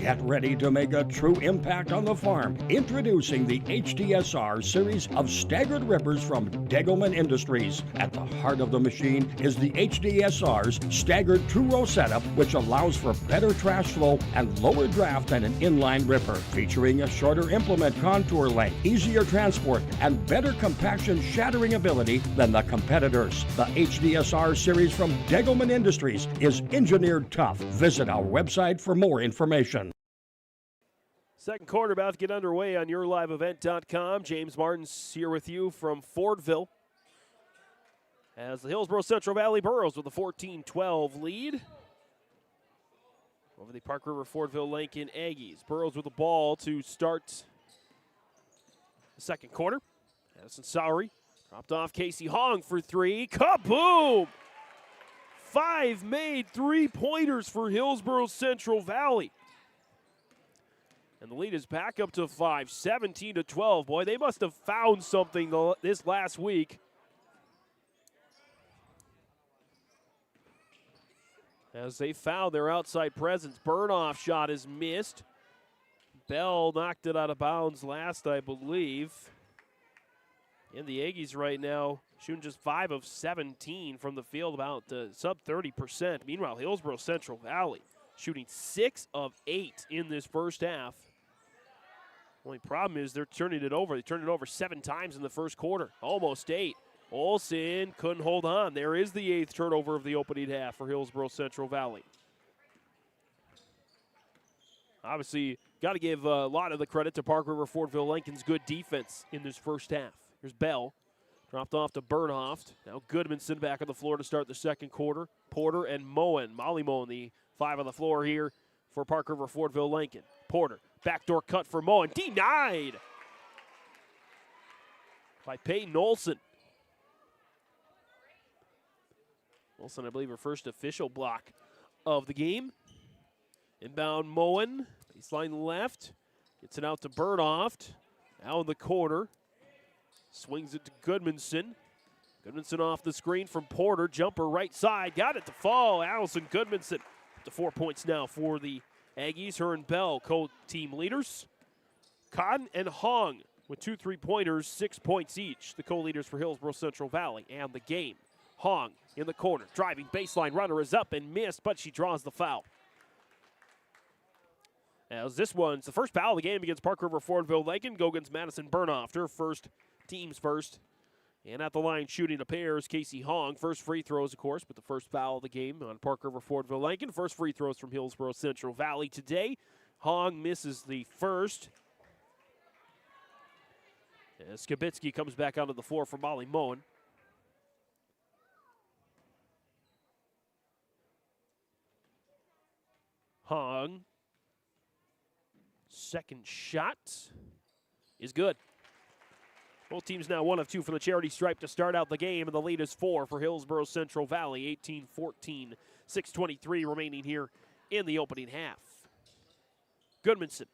Get ready to make a true impact on the farm. Introducing the HDSR series of staggered rippers from Degelman Industries. At the heart of the machine is the HDSR's staggered two-row setup, which allows for better trash flow and lower draft than an inline ripper. Featuring a shorter implement contour length, easier transport, and better compaction shattering ability than the competitors. The HDSR series from Degelman Industries is engineered tough. Visit our website for more information. Second quarter about to get underway on yourliveevent.com. James Martin's here with you from Fordville as the Hillsboro-Central Valley Burros with a 14-12 lead over the Park River Fordville Lincoln Aggies. Burros with the ball to start the second quarter. Addison Sowery dropped off Casey Hong for three. Kaboom! 5 made three-pointers for Hillsboro-Central Valley. And the lead is back up to 5, 17-12. Boy, they must have found something this last week. As they found their outside presence. Burnoff shot is missed. Bell knocked it out of bounds last, I believe. And the Aggies right now shooting just 5 of 17 from the field, about sub 30%. Meanwhile, Hillsboro-Central Valley shooting 6 of 8 in this first half. Only problem is they're turning it over. They turned it over 7 times in the first quarter, almost 8. Olsen couldn't hold on. There is the 8th turnover of the opening half for Hillsboro-Central Valley. Obviously, got to give a lot of the credit to Park River Fordville Lincoln's good defense in this first half. Here's Bell. Dropped off to Bernhoft. Now Goodmanson back on the floor to start the second quarter. Porter and Moen. Molly Moen, the 5 on the floor here for Park River Fordville Lincoln. Porter, backdoor cut for Moen. Denied by Peyton Olsen. Olsen, I believe, her first official block of the game. Inbound Moen. Baseline left. Gets it out to Bernhoft. Now in the corner. Swings it to Goodmanson. Goodmanson off the screen from Porter. Jumper right side. Got it to fall. Allison Goodmanson to 4 points now for the Aggies. Her and Bell, co-team leaders. Cotton and Hong with 2 3-pointers, 6 points each. The co-leaders for Hillsboro-Central Valley and the game. Hong in the corner. Driving baseline runner is up and missed, but she draws the foul. As this one's the first foul of the game against Park River Fordville Lincoln. Go against Madison Bernhoft, her first, team's first. And at the line shooting a pair is Casey Hong. First free throws, of course, but the first foul of the game on Park River Fordville Lincoln. First free throws from Hillsboro-Central Valley today. Hong misses the first. As Skibitsky comes back onto the floor for Molly Moen. Hong. Second shot is good. Both teams now 1 of 2 from the charity stripe to start out the game, and the lead is 4 for Hillsboro-Central Valley, 18-14, 6:23 remaining here in the opening half. Goodmanson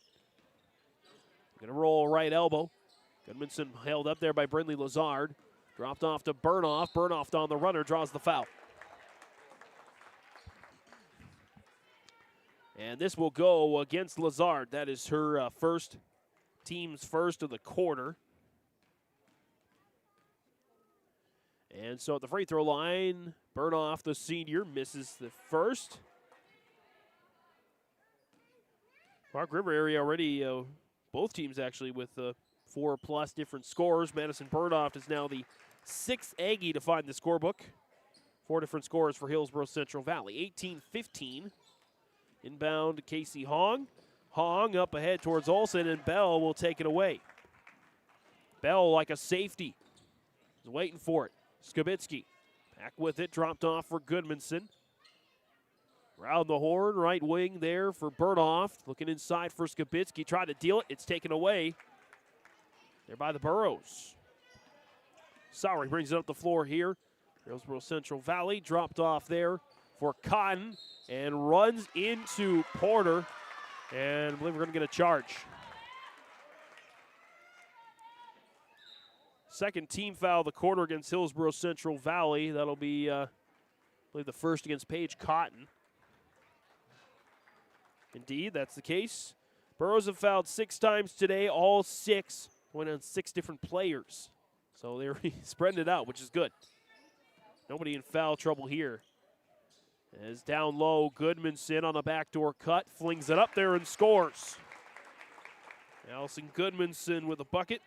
going to roll right elbow. Goodmanson held up there by Brindley Lazard. Dropped off to Bernhoft. Bernhoft on the runner, draws the foul. And this will go against Lazard. That is her first, team's first of the quarter. And so at the free throw line, Bernhoft, the senior, misses the first. Park River area already, both teams actually with 4+ different scores. Madison Bernhoft is now the 6th Aggie to find the scorebook. 4 different scores for Hillsboro-Central Valley. 18-15. Inbound Casey Hong. Hong up ahead towards Olsen, and Bell will take it away. Bell like a safety. Is waiting for it. Skibitsky back with it, dropped off for Goodmanson. Round the horn, right wing there for Bernhoft. Looking inside for Skibitsky, tried to deal it. It's taken away there by the Burros. Sowery brings it up the floor here. Hillsboro-Central Valley dropped off there for Cotton and runs into Porter. And I believe we're going to get a charge. Second team foul of the quarter against Hillsboro-Central Valley. That'll be, I believe, the first against Paige Cotton. Indeed, that's the case. Burrows have fouled 6 times today, all 6 went on 6 different players. So they're spreading it out, which is good. Nobody in foul trouble here. As down low, Goodmanson on a backdoor cut, flings it up there and scores. Allison Goodmanson with a bucket.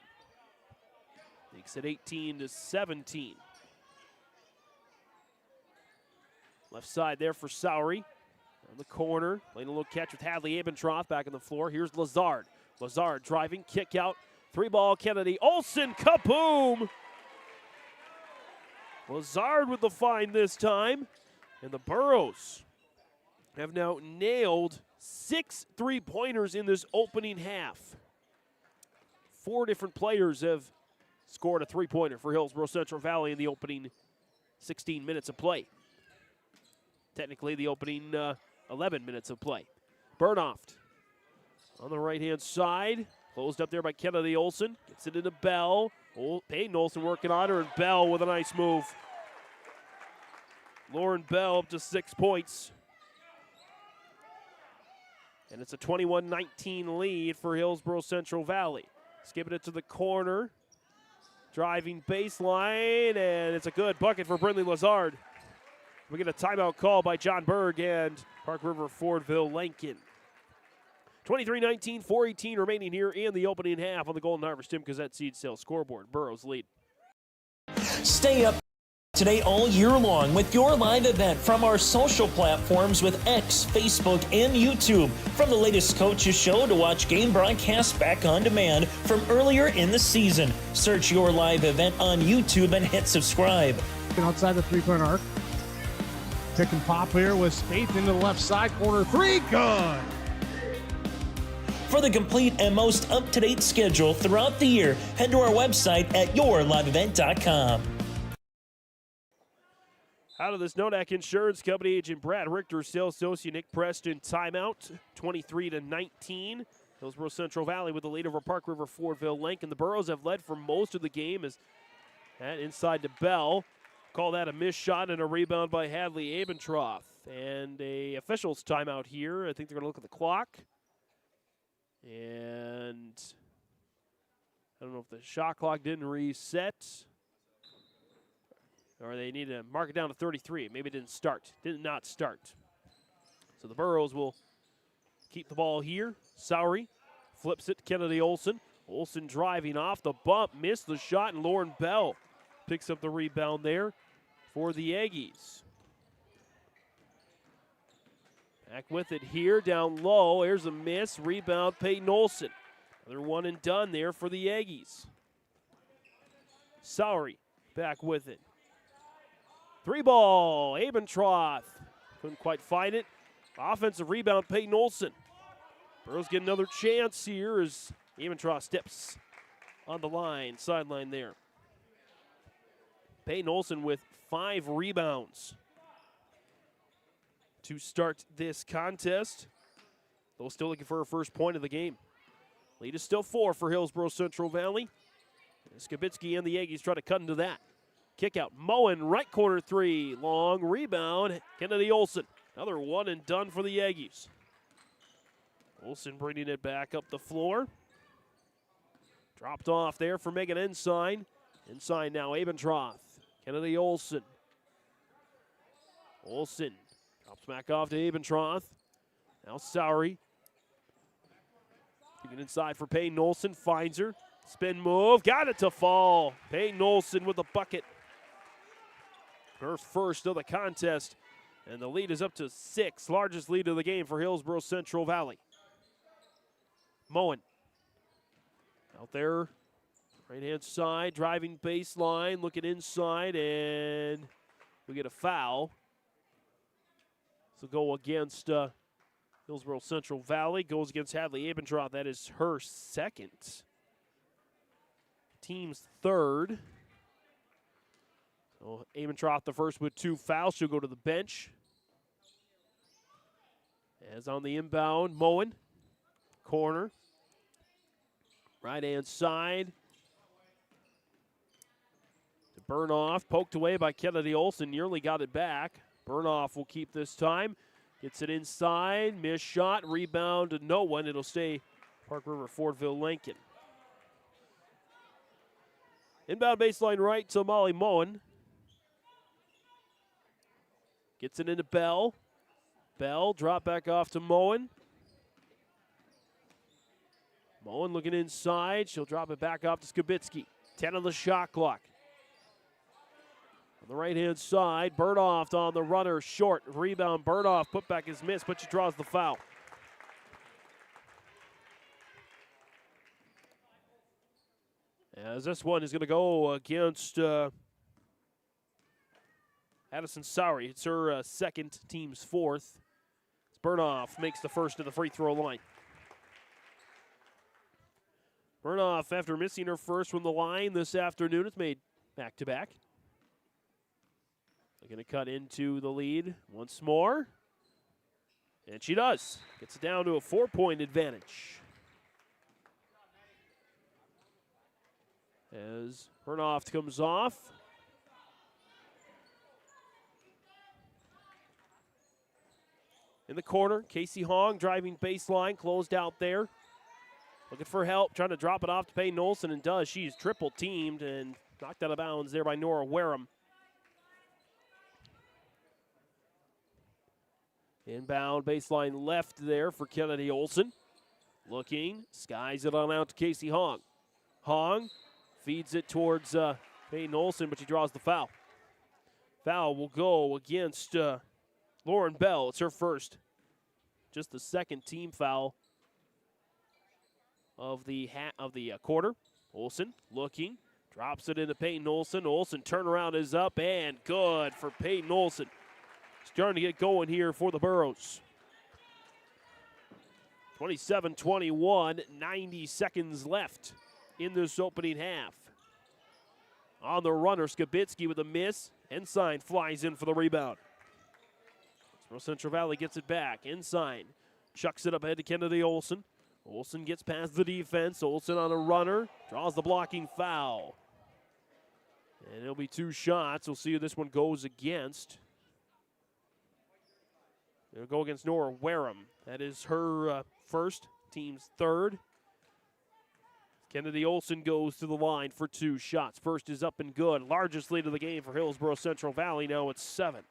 Makes it 18-17. Left side there for Sowery. On the corner, playing a little catch with Hadley Abentroth back on the floor. Here's Lazard. Lazard driving, kick out. 3-ball, Kennedy Olsen, kaboom! Lazard with the find this time. And the Burros have now nailed 6 3-pointers in this opening half. 4 different players have scored a 3-pointer for Hillsboro-Central Valley in the opening 16 minutes of play. Technically, the opening 11 minutes of play. Burnoft on the right-hand side. Closed up there by Kennedy Olsen. Gets it into Bell. Peyton Olsen working on her, and Bell with a nice move. Lauren Bell up to 6 points. And it's a 21-19 lead for Hillsboro-Central Valley. Skipping it to the corner. Driving baseline, and it's a good bucket for Brindley Lazard. We get a timeout call by John Berg and Park River Fordville Lincoln. 23-19, 4:18 remaining here in the opening half on the Golden Harvest Tim Gazette Seed Sales scoreboard. Burrows lead. Stay up today all year long with your live event from our social platforms with X, Facebook, and YouTube. From the latest coaches show to watch game broadcasts back on demand from earlier in the season. Search your live event on YouTube and hit subscribe. Outside the three-point arc. Pick and pop here with Spaeth into the left side corner. 3, good. For the complete and most up-to-date schedule throughout the year, head to our website at yourliveevent.com. Out of this Nodak Insurance Company agent Brad Richter, sales associate Nick Preston, timeout, 23-19. Hillsboro-Central Valley with the lead over Park River Fordville Lincoln. The Burros have led for most of the game as that inside to Bell. Call that a missed shot and a rebound by Hadley Abentroth. And a official's timeout here. I think they're going to look at the clock. And I don't know if the shot clock didn't reset. Or they need to mark it down to 33. Maybe it didn't start. Did not start. So the Burros will keep the ball here. Sowery flips it to Kennedy Olsen. Olsen driving off the bump. Missed the shot, and Lauren Bell picks up the rebound there for the Aggies. Back with it here, down low. Here's a miss. Rebound, Peyton Olsen. Another one and done there for the Aggies. Sowery back with it. 3-ball, Abentroth. Couldn't quite find it. Offensive rebound, Peyton Olsen. Burrows get another chance here as Abentroth steps on the line, sideline there. Peyton Olsen with 5 rebounds to start this contest. Though still looking for her first point of the game. Lead is still 4 for Hillsboro-Central Valley. Skibitsky and the Aggies try to cut into that. Kick out, Moen, right corner 3. Long rebound, Kennedy Olsen. Another one and done for the Aggies. Olsen bringing it back up the floor. Dropped off there for Megan Ensign. Ensign now, Abentroth. Kennedy Olsen. Olsen drops back off to Abentroth. Now Sowery. Taking inside for Peyton Olsen, finds her. Spin move, got it to fall. Peyton Olsen with a bucket. Her first of the contest, and the lead is up to 6. Largest lead of the game for Hillsboro-Central Valley. Moen out there, right-hand side, driving baseline, looking inside, and we get a foul. So go against Hillsboro-Central Valley, goes against Hadley Abentroth. That is her second. Team's third. So Abentroth the first with 2 fouls. She'll go to the bench. As on the inbound, Moen. Corner. Right-hand side. To Burnoff. Poked away by Kennedy Olsen. Nearly got it back. Burnoff will keep this time. Gets it inside, missed shot, rebound to no one. It'll stay Park River Fordville Lincoln. Inbound baseline right to Molly Moen. Gets it into Bell. Bell, drop back off to Moen. Moen looking inside. She'll drop it back off to Skibitsky. 10 on the shot clock. On the right-hand side, Burnoff on the runner, short. Rebound, Burnoff, putback is missed, but she draws the foul. As this one is going to go against Addison Sowry. It's her second, team's fourth. Burnoff makes the first to the free throw line. Burnoff, after missing her first from the line this afternoon, has made back-to-back. They're going to cut into the lead once more. And she does. Gets it down to a 4-point advantage. As Burnoff comes off. In the corner, Casey Hong driving baseline, closed out there. Looking for help, trying to drop it off to Peyton Olsen, and does. She's triple teamed and knocked out of bounds there by Nora Wareham. Inbound baseline left there for Kennedy Olsen. Looking, skies it on out to Casey Hong. Hong feeds it towards Peyton Olsen, but she draws the foul. Foul will go against Lauren Bell. It's her first. Just the second team foul of the quarter. Olsen looking, drops it into Peyton Olsen. Olsen turnaround is up and good for Peyton Olsen. Starting to get going here for the Burros. 27-21, 90 seconds left in this opening half. On the runner, Skibitsky with a miss. Ensign flies in for the rebound. Central Valley gets it back. Ensign chucks it up ahead to Kennedy Olsen. Olsen gets past the defense. Olsen on a runner. Draws the blocking foul. And it'll be 2 shots. We'll see who this one goes against. It'll go against Nora Wareham. That is her first, team's third. Kennedy Olsen goes to the line for 2 shots. First is up and good. Largest lead of the game for Hillsboro-Central Valley. Now it's 7.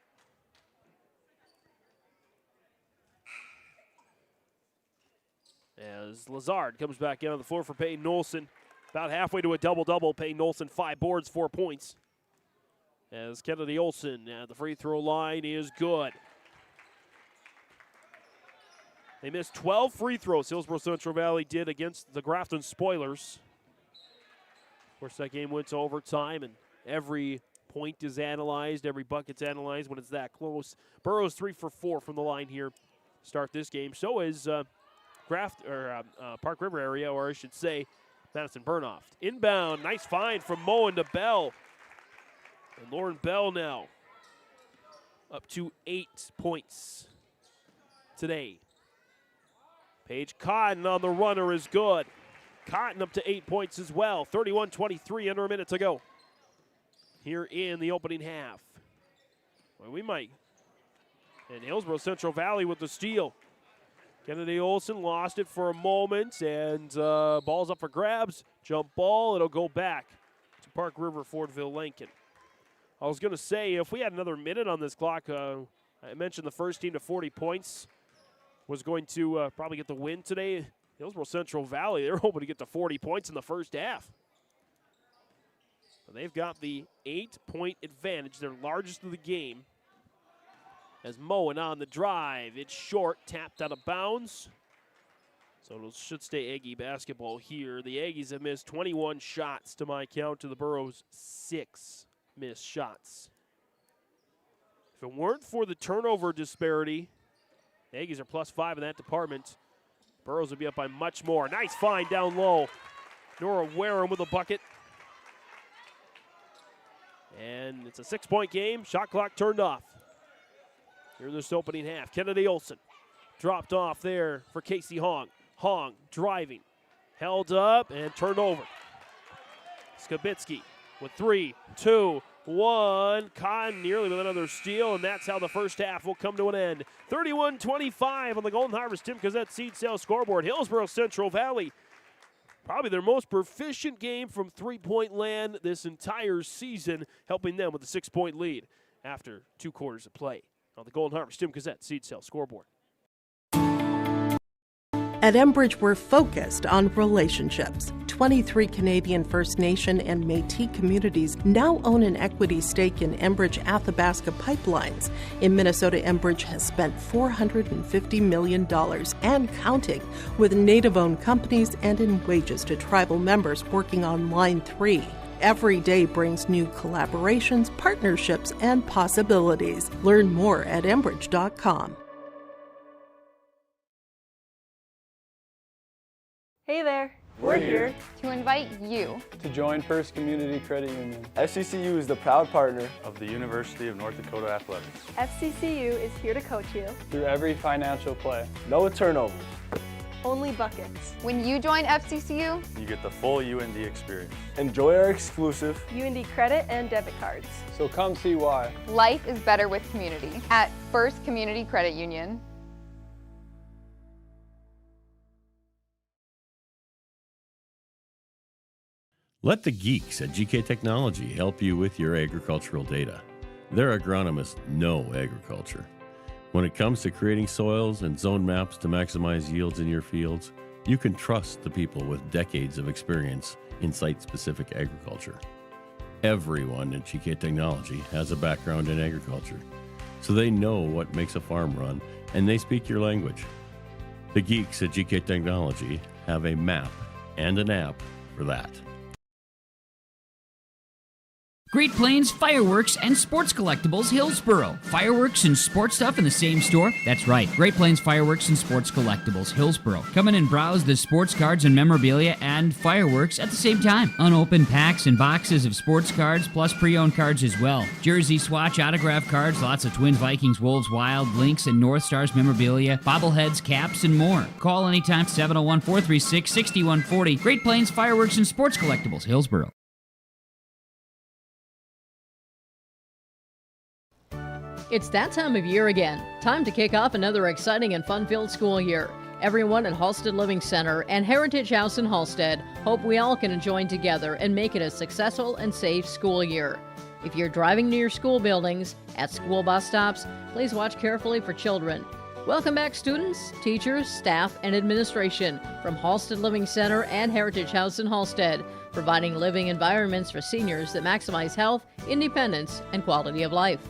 As Lazard comes back in on the floor for Peyton Olsen. About halfway to a double-double. Peyton Olsen, 5 boards, 4 points. As Kennedy Olsen at the free throw line is good. They missed 12 free throws. Hillsboro-Central Valley did against the Grafton Spoilers. Of course, that game went to overtime, and every point is analyzed. Every bucket's analyzed when it's that close. Burrows 3 for 4 from the line here to start this game. So is Park River area, or I should say Madison Burnoff. Inbound, nice find from Moen to Bell. And Lauren Bell now up to 8 points today. Paige Cotton on the runner is good. Cotton up to 8 points as well. 31-23, under a minute to go here in the opening half. Well, we might. And Hillsboro-Central Valley with the steal. Kennedy Olsen lost it for a moment, and ball's up for grabs. Jump ball, it'll go back to Park River Fordville Lincoln. I was going to say, if we had another minute on this clock, I mentioned the first team to 40 points was going to probably get the win today. Hillsboro-Central Valley, they're hoping to get to 40 points in the first half. But they've got the 8-point advantage, their largest of the game. As Moen on the drive, it's short, tapped out of bounds. So it should stay Aggie basketball here. The Aggies have missed 21 shots to my count, to the Burros 6 missed shots. If it weren't for the turnover disparity, the Aggies are +5 in that department. Burros would be up by much more. Nice find down low. Nora Wareham with a bucket. And it's a 6-point game. Shot clock turned off here in this opening half. Kennedy Olsen dropped off there for Casey Hong. Hong driving. Held up and turned over. Skibitsky with 3, 2, 1. Kahn nearly with another steal, and that's how the first half will come to an end. 31-25 on the Golden Harvest Tim Cazette seed sale scoreboard. Hillsboro-Central Valley, probably their most proficient game from three-point land this entire season, helping them with a 6-point lead after 2 quarters of play on the Golden Harvest Tim Cazette seed sale scoreboard. At Enbridge, we're focused on relationships. 23 Canadian First Nation and Métis communities now own an equity stake in Enbridge Athabasca Pipelines. In Minnesota, Enbridge has spent $450 million and counting with Native-owned companies and in wages to tribal members working on Line 3. Every day brings new collaborations, partnerships, and possibilities. Learn more at Enbridge.com. Hey there! We're here to invite you to join First Community Credit Union. FCCU is the proud partner of the University of North Dakota Athletics. FCCU is here to coach you through every financial play. No turnovers. Only buckets. When you join FCCU, you get the full UND experience. Enjoy our exclusive UND credit and debit cards. So come see why. Life is better with community at First Community Credit Union. Let the geeks at GK Technology help you with your agricultural data. Their agronomists know agriculture. When it comes to creating soils and zone maps to maximize yields in your fields, you can trust the people with decades of experience in site-specific agriculture. Everyone at GK Technology has a background in agriculture, so they know what makes a farm run, and they speak your language. The geeks at GK Technology have a map and an app for that. Great Plains Fireworks and Sports Collectibles, Hillsboro. Fireworks and sports stuff in the same store? That's right. Great Plains Fireworks and Sports Collectibles, Hillsboro. Come in and browse the sports cards and memorabilia and fireworks at the same time. Unopened packs and boxes of sports cards, plus pre-owned cards as well. Jersey swatch, autograph cards, lots of Twins, Vikings, Wolves, Wild, Lynx, and North Stars memorabilia, bobbleheads, caps, and more. Call anytime, 701-436-6140. Great Plains Fireworks and Sports Collectibles, Hillsboro. It's that time of year again. Time to kick off another exciting and fun-filled school year. Everyone at Halstead Living Center and Heritage House in Halstead hope we all can join together and make it a successful and safe school year. If you're driving near school buildings, at school bus stops, please watch carefully for children. Welcome back, students, teachers, staff, and administration from Halstead Living Center and Heritage House in Halstead, providing living environments for seniors that maximize health, independence, and quality of life.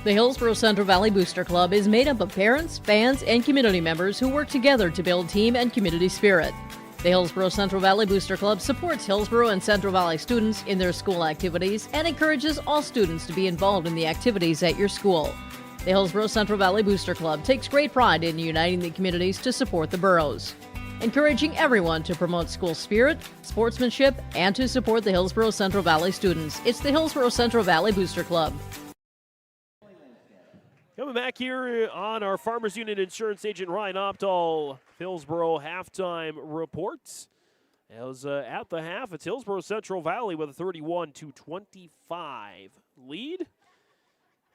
The Hillsboro-Central Valley Booster Club is made up of parents, fans, and community members who work together to build team and community spirit. The Hillsboro-Central Valley Booster Club supports Hillsboro and Central Valley students in their school activities and encourages all students to be involved in the activities at your school. The Hillsboro-Central Valley Booster Club takes great pride in uniting the communities to support the boroughs, encouraging everyone to promote school spirit, sportsmanship, and to support the Hillsboro-Central Valley students. It's the Hillsboro-Central Valley Booster Club. Coming back here on our Farmers Union Insurance Agent Ryan Opdahl Hillsboro halftime reports. As at the half, it's Hillsboro-Central Valley with a 31-25 lead.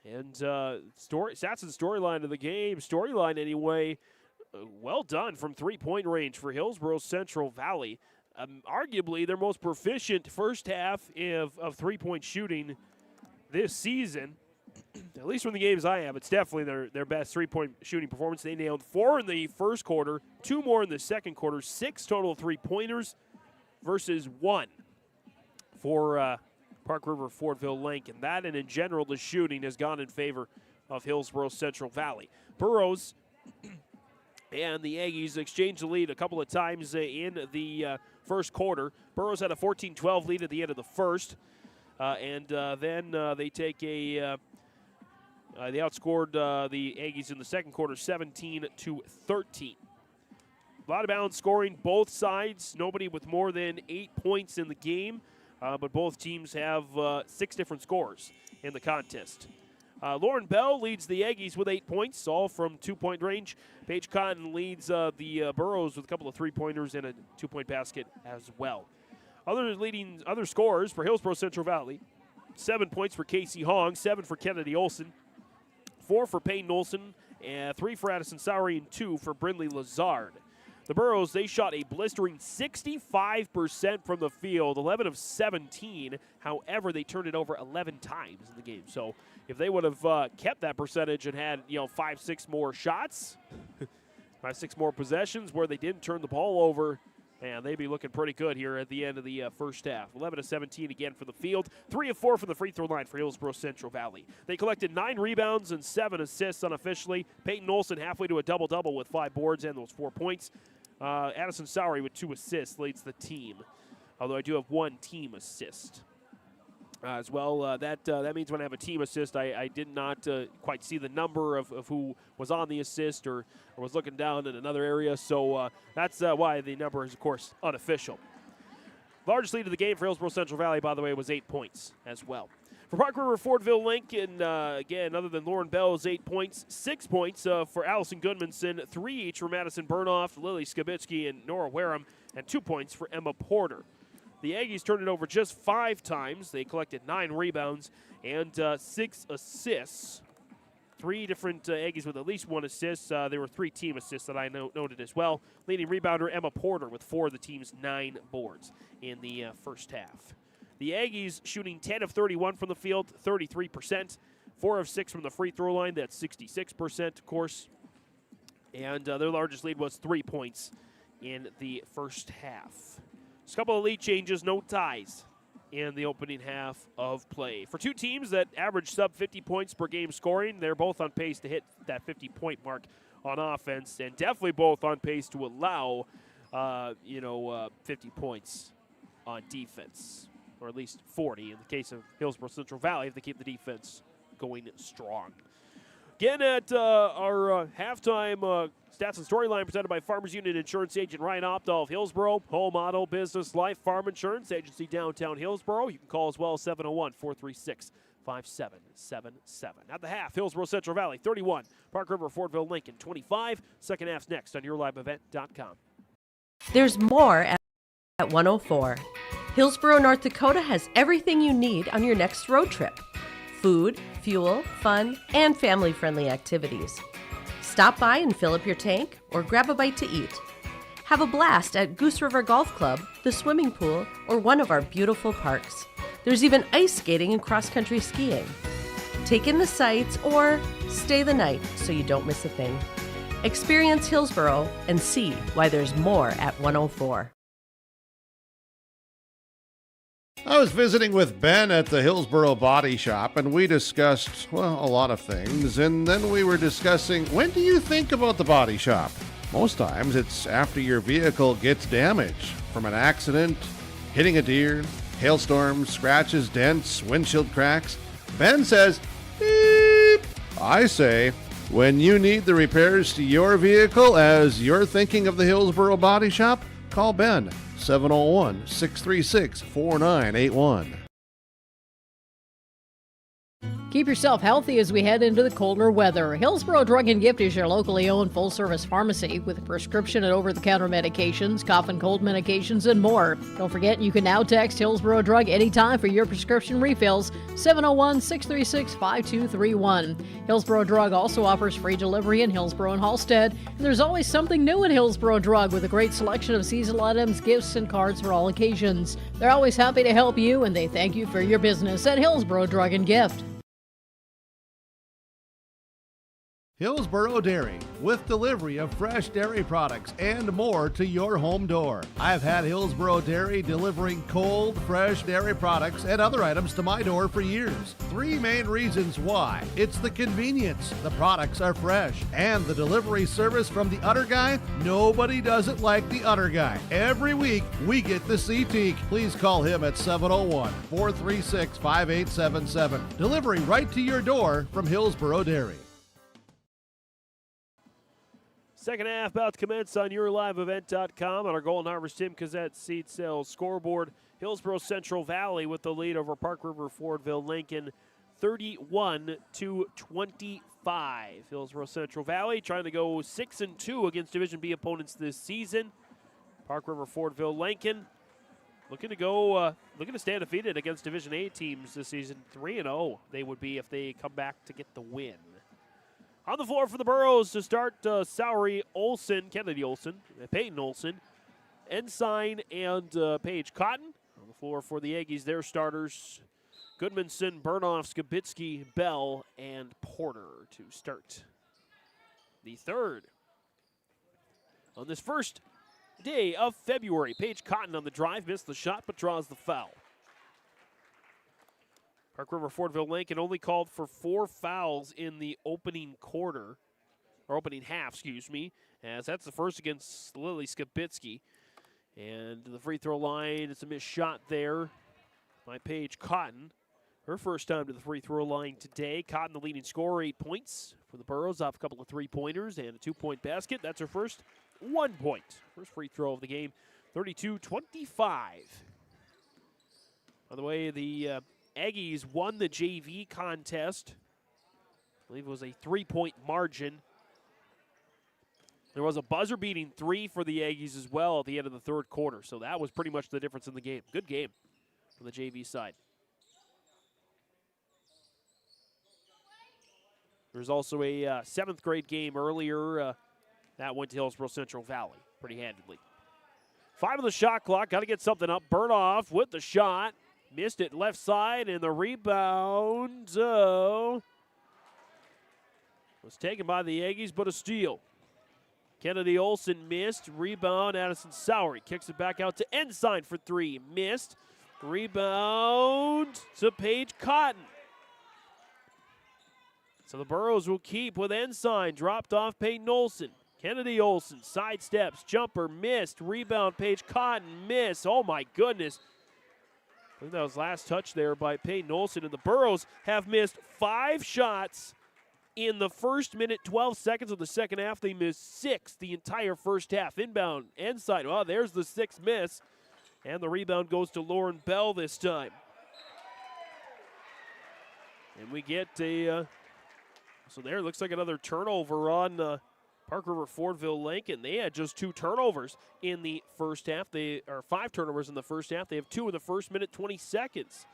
And stats and storyline of the game, anyway, well done from three-point range for Hillsboro-Central Valley. Arguably their most proficient first half of three-point shooting this season. At least from the games I have, it's definitely their best three-point shooting performance. They nailed 4 in the first quarter, 2 more in the second quarter, 6 total three-pointers versus 1 for Park River Fordville Link. And that, and in general, the shooting has gone in favor of Hillsboro-Central Valley. Burroughs and the Aggies exchanged the lead a couple of times in the first quarter. Burroughs had a 14-12 lead at the end of the first. Then they take they outscored the Aggies in the second quarter 17-13. A lot of balanced scoring, both sides. Nobody with more than 8 points in the game, but both teams have 6 different scores in the contest. Lauren Bell leads the Aggies with 8 points, all from 2-point range. Paige Cotton leads the Burros with a couple of 3-pointers and a 2-point basket as well. Other scorers for Hillsboro-Central Valley: 7 points for Casey Hong, 7 for Kennedy Olson, 4 for Peyton Olson, and 3 for Addison Sowery, and 2 for Brindley Lazard. The Burros, they shot a blistering 65% from the field, 11 of 17. However, they turned it over 11 times in the game. So if they would have kept that percentage and had 5-6 more shots, 5-6 more possessions where they didn't turn the ball over, man, they'd be looking pretty good here at the end of the first half. 11 of 17 again for the field. 3 of 4 from the free throw line for Hillsboro-Central Valley. They collected 9 rebounds and 7 assists unofficially. Peyton Olson halfway to a double-double with 5 boards and those 4 points. Addison Sowery with 2 assists leads the team, although I do have 1 team assist as well. That means when I have a team assist, I did not quite see the number of who was on the assist or was looking down in another area, so that's why the number is, of course, unofficial. Largest lead of the game for Hillsboro-Central Valley, by the way, was 8 points as well. For Park River Fordville Lincoln, again, other than Lauren Bell's 8 points, 6 points for Allison Goodmanson, 3 each for Madison Burnoff, Lily Skibitsky, and Nora Wareham, and 2 points for Emma Porter. The Aggies turned it over just 5 times. They collected 9 rebounds and 6 assists. 3 different Aggies with at least 1 assist. There were 3 team assists that I noted as well. Leading rebounder Emma Porter with 4 of the team's 9 boards in the first half. The Aggies shooting 10 of 31 from the field, 33%. 4 of 6 from the free throw line, that's 66%, of course. And their largest lead was 3 points in the first half. Just a couple of lead changes, no ties in the opening half of play. For 2 teams that average sub 50 points per game scoring, they're both on pace to hit that 50-point mark on offense, and definitely both on pace to allow, 50 points on defense, or at least 40 in the case of Hillsboro-Central Valley if they keep the defense going strong. Again, at our halftime stats and storyline presented by Farmers Union Insurance Agent Ryan Opdahl of Hillsboro, home, auto, business, life, farm insurance agency downtown Hillsboro. You can call as well, 701-436-5777. At the half, Hillsboro-Central Valley 31, Park River Fordville Lincoln 25. Second half's next on YourLiveEvent.com. There's more at 104. Hillsboro, North Dakota has everything you need on your next road trip. Food, fuel, fun, and family-friendly activities. Stop by and fill up your tank or grab a bite to eat. Have a blast at Goose River Golf Club, the swimming pool, or one of our beautiful parks. There's even ice skating and cross-country skiing. Take in the sights or stay the night so you don't miss a thing. Experience Hillsboro and see why there's more at 104. I was visiting with Ben at the Hillsboro Body Shop, and we discussed, well, a lot of things. And then we were discussing, when do you think about the body shop? Most times it's after your vehicle gets damaged from an accident, hitting a deer, hailstorms, scratches, dents, windshield cracks. Ben says, beep. I say, when you need the repairs to your vehicle as you're thinking of the Hillsboro Body Shop, call Ben. 701-636-4981. Keep yourself healthy as we head into the colder weather. Hillsboro Drug and Gift is your locally owned full-service pharmacy with prescription and over-the-counter medications, cough and cold medications, and more. Don't forget, you can now text Hillsboro Drug anytime for your prescription refills, 701-636-5231. Hillsboro Drug also offers free delivery in Hillsboro and Halstead. And there's always something new at Hillsboro Drug with a great selection of seasonal items, gifts, and cards for all occasions. They're always happy to help you, and they thank you for your business at Hillsboro Drug and Gift. Hillsboro Dairy, with delivery of fresh dairy products and more to your home door. I've had Hillsboro Dairy delivering cold, fresh dairy products and other items to my door for years. 3 main reasons why. It's the convenience, the products are fresh, and the delivery service from the Udder Guy. Nobody does it like the Udder Guy. Every week, we get the CT. Please call him at 701-436-5877. Delivery right to your door from Hillsboro Dairy. Second half about to commence on YourLiveEvent.com on our Golden Harvest Tim Cassette seed sales scoreboard. Hillsboro-Central Valley with the lead over Park River Fordville Lincoln 31-25. Hillsboro-Central Valley trying to go 6-2 against Division B opponents this season. Park River, Fordville, Lincoln looking to stay undefeated against Division A teams this season. 3-0 they would be if they come back to get the win. On the floor for the Burros to start, Sowery, Olson, Kennedy Olson, Peyton Olson, Ensign, and Paige Cotton. On the floor for the Aggies, their starters, Goodmanson, Burnoff, Skibitsky, Bell, and Porter to start the third. On this first day of February, Paige Cotton on the drive, missed the shot but draws the foul. Park River, Fordville, Lincoln only called for 4 fouls in the opening quarter, or opening half, excuse me, as that's the first against Lily Skibitsky. And the free throw line, it's a missed shot there by Paige Cotton. Her first time to the free throw line today. Cotton, the leading scorer, 8 points for the Burros, off a couple of 3-pointers and a 2-point basket. That's her first 1 point. First free throw of the game, 32-25. By the way, the Aggies won the JV contest. I believe it was a 3-point margin. There was a buzzer-beating 3 for the Aggies as well at the end of the third quarter, so that was pretty much the difference in the game. Good game from the JV side. There's also a 7th grade game earlier that went to Hillsboro-Central Valley pretty handedly. 5 on the shot clock, got to get something up. Burnoff with the shot. Missed it left side, and the rebound was taken by the Aggies, but a steal. Kennedy Olson missed. Rebound, Addison Sowery kicks it back out to Ensign for 3. Missed. Rebound to Paige Cotton. So the Burros will keep with Ensign. Dropped off Peyton Olson. Kennedy Olson sidesteps, jumper missed. Rebound, Paige Cotton miss. Oh my goodness. I think that was last touch there by Peyton Olson. And the Burros have missed 5 shots in the first minute, 12 seconds of the second half. They missed 6 the entire first half. Inbound, Ensign. Well, there's the 6th miss. And the rebound goes to Lauren Bell this time. And we get a... So there looks like another turnover on Park River, Fordville, Lincoln. They had just 2 turnovers in the first half. They are 5 turnovers in the first half. They have 2 in the first minute, 20 seconds.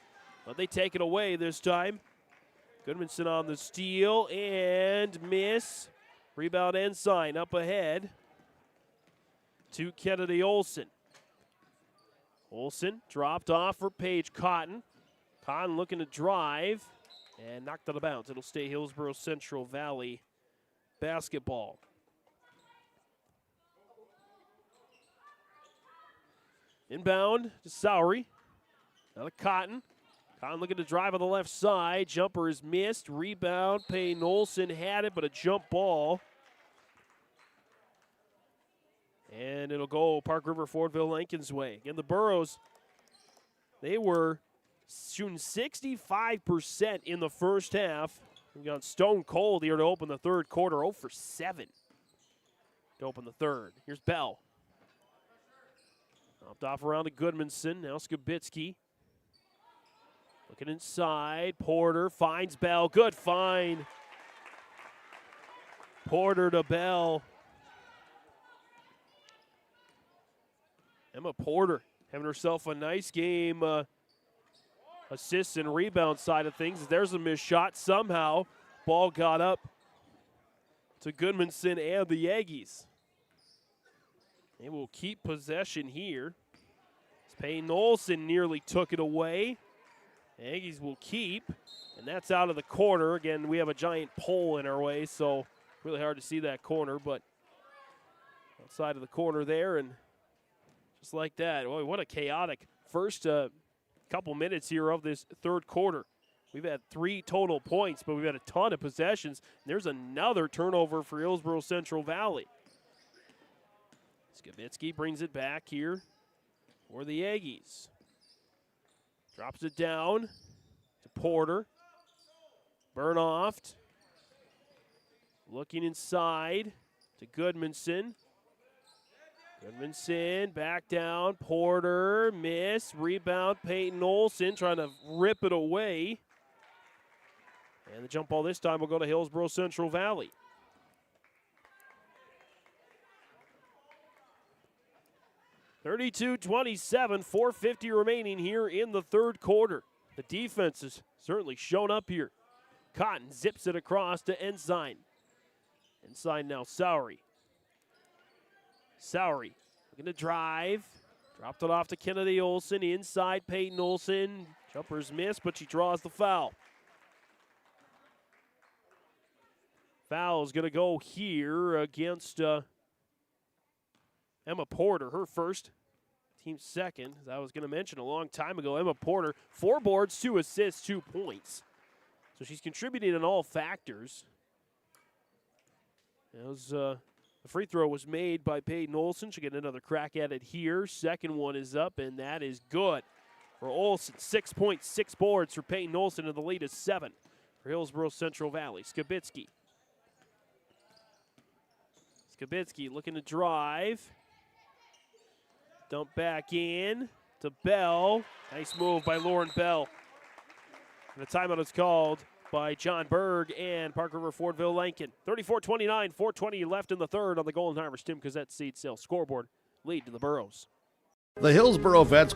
But they take it away this time. Goodmanson on the steal and miss. Rebound Ensign up ahead to Kennedy Olson. Olson dropped off for Paige Cotton. Cotton looking to drive. And knocked out of bounds. It'll stay Hillsboro-Central Valley basketball. Inbound to Sowery. Now to Cotton. Cotton looking to drive on the left side. Jumper is missed. Rebound. Peyton Olson had it, but a jump ball. And it'll go Park River, Fordville, Lincoln's way. Again, the Burros, they were shooting 65% in the first half. We've got stone cold here to open the third quarter. 0 for 7 to open the third. Here's Bell. Dropped off around to Goodmanson. Now Skibitsky. Looking inside. Porter finds Bell. Good find. Porter to Bell. Emma Porter having herself a nice game. Assists and rebound side of things. There's a missed shot. Somehow, ball got up to Goodmanson and the Aggies. They will keep possession here. Peyton Olson nearly took it away. The Aggies will keep, and that's out of the corner. Again, we have a giant pole in our way, so really hard to see that corner, but outside of the corner there, and just like that. Boy, what a chaotic first couple minutes here of this third quarter. We've had 3 total points, but we've had a ton of possessions. And there's another turnover for Hillsboro-Central Valley. Skibitsky brings it back here for the Aggies. Drops it down to Porter. Burnoff. Looking inside to Goodmanson. Goodmanson back down. Porter, miss. Rebound, Peyton Olson trying to rip it away. And the jump ball this time will go to Hillsboro-Central Valley. (32-27), 4:50 remaining here in the third quarter. The defense has certainly shown up here. Cotton zips it across to Ensign. Ensign now Sowery. Sowery looking to drive. Dropped it off to Kennedy Olson. Inside Peyton Olson. Jumper's missed, but she draws the foul. Foul is going to go here against Emma Porter, her first, team second. As I was going to mention a long time ago, Emma Porter, 4 boards, 2 assists, 2 points. So she's contributing in all factors. As the free throw was made by Peyton Olson. She'll get another crack at it here. Second one is up, and that is good for Olson. 6 points, 6 boards for Peyton Olson, and the lead is 7 for Hillsboro-Central Valley. Skibitsky. Skibitsky looking to drive. Dump back in to Bell. Nice move by Lauren Bell. And the timeout is called by John Berg and Park River Fordville Lankin. 34-29, 4:20 left in the third on the Golden Harvest Tim Cozette Seed Sale scoreboard. Lead to the Burros. The Hillsboro Vets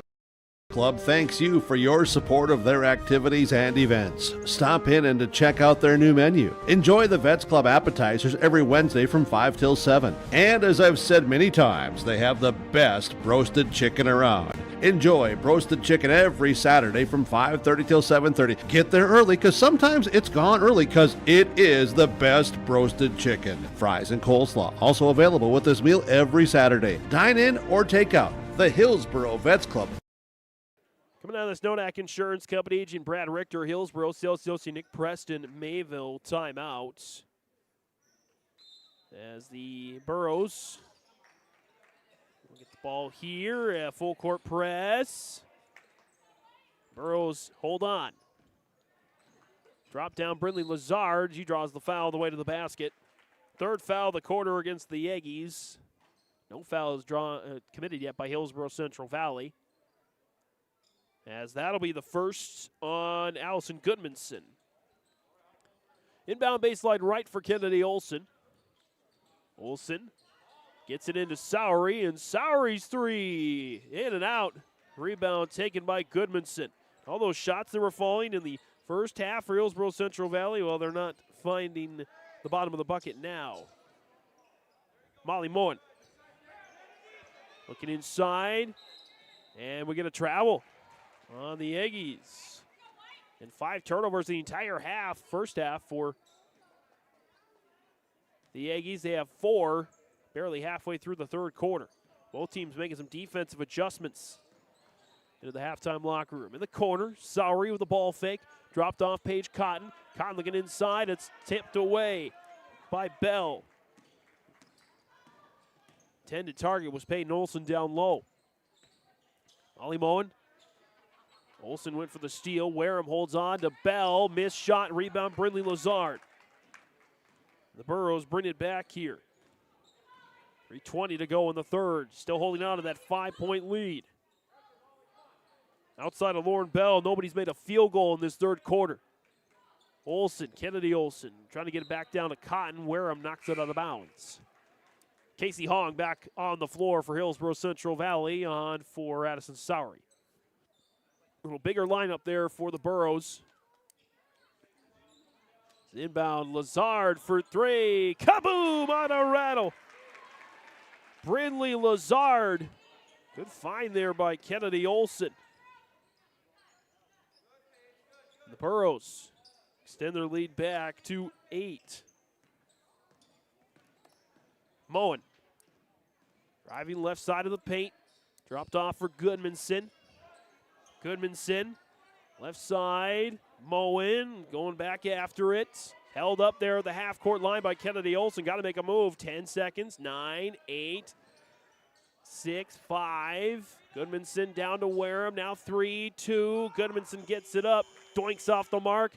Club thanks you for your support of their activities and events. Stop in and to check out their new menu. Enjoy the Vets Club appetizers every Wednesday from 5 till 7. And as I've said many times, they have the best roasted chicken around. Enjoy roasted chicken every Saturday from 5:30 till 7:30. Get there early because sometimes it's gone early because it is the best roasted chicken. Fries and coleslaw also available with this meal every Saturday. Dine in or take out. The Hillsboro Vets Club. Coming out of this Nodak Insurance Company, Agent Brad Richter, Hillsboro, Sales Associate Nick Preston, Mayville, timeout. As the Burros will get the ball here, full court press. Burros hold on. Drop down Brindley Lazard. She draws the foul the way to the basket. Third foul of the quarter against the Aggies. No foul is committed yet by Hillsboro-Central Valley. As that'll be the first on Allison Goodmanson. Inbound baseline right for Kennedy Olson. Olson gets it into Sowery, and Sowery's three. In and out. Rebound taken by Goodmanson. All those shots that were falling in the first half for Hillsboro-Central Valley, well, they're not finding the bottom of the bucket now. Molly Moen looking inside, and we get a travel on the Aggies. And 5 turnovers the entire half, first half for the Aggies. They have 4, barely halfway through the third quarter. Both teams making some defensive adjustments into the halftime locker room. In the corner, Sowery with a ball fake. Dropped off Paige Cotton. Cotton looking inside. It's tipped away by Bell. Intended target was Peyton Olson down low. Molly Moen. Olson went for the steal. Wareham holds on to Bell. Missed shot. Rebound Brindley Lazard. The Burros bring it back here. 3:20 to go in the third. Still holding on to that 5-point lead. Outside of Lauren Bell, nobody's made a field goal in this third quarter. Olson, Kennedy Olson, trying to get it back down to Cotton. Wareham knocks it out of bounds. Casey Hong back on the floor for Hillsboro-Central Valley on for Addison Sowery. A little bigger lineup there for the Burros. Inbound, Lazard for 3. Kaboom on a rattle. Brindley Lazard. Good find there by Kennedy Olson. The Burros extend their lead back to 8. Moen. Driving left side of the paint. Dropped off for Goodmanson. Goodmanson, left side. Moen going back after it. Held up there at the half-court line by Kennedy Olson. Got to make a move. 10 seconds. 9, 8, 6, 5. Goodmanson down to Wareham. Now 3, 2. Goodmanson gets it up. Doinks off the mark.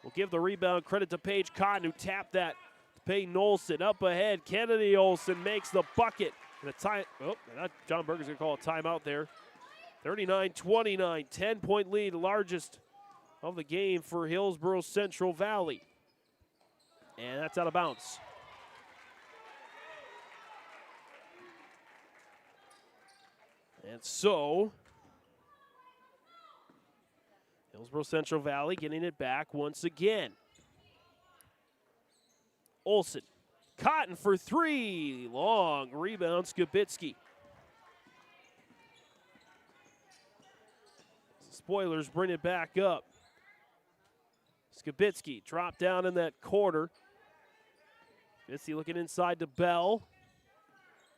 We'll give the rebound credit to Paige Cotton, who tapped that to Peyton Olson. Up ahead, Kennedy Olson makes the bucket. And a time. Oh, John Berger's going to call a timeout there. 39-29, 10-point lead, largest of the game for Hillsboro-Central Valley. And that's out of bounds. And so, Hillsboro-Central Valley getting it back once again. Olsen, Cotton for three. Long rebound, Skibitsky. Spoilers bring it back up. Skibitsky dropped down in that quarter. Skibitsky looking inside to Bell.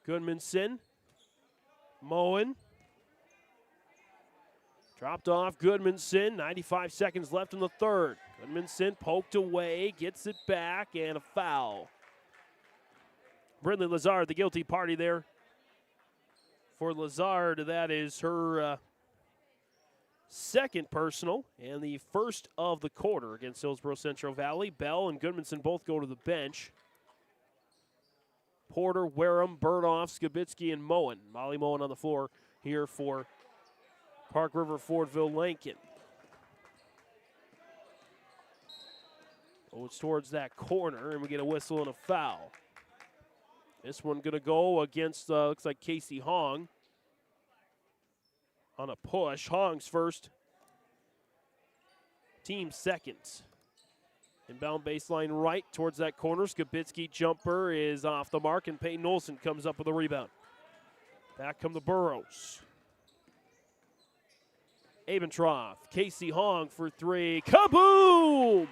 Goodmanson. Moen. Dropped off Goodmanson. 95 seconds left in the third. Goodmanson poked away, gets it back, and a foul. Brindley Lazard, the guilty party there. For Lazard, that is her second personal and the first of the quarter against Hillsboro-Central Valley. Bell and Goodmanson both go to the bench. Porter, Wareham, Burdoff, Skibitsky, and Moen. Molly Moen on the floor here for Park River Fordville Lincoln. It's towards that corner, and we get a whistle and a foul. This one going to go against, looks like Casey Hong on a push. Hong's first, team second. Inbound baseline right towards that corner. Skibitsky jumper is off the mark, and Peyton Olsen comes up with a rebound. Back come the Burros. Abentroth, Casey Hong for three. Kaboom!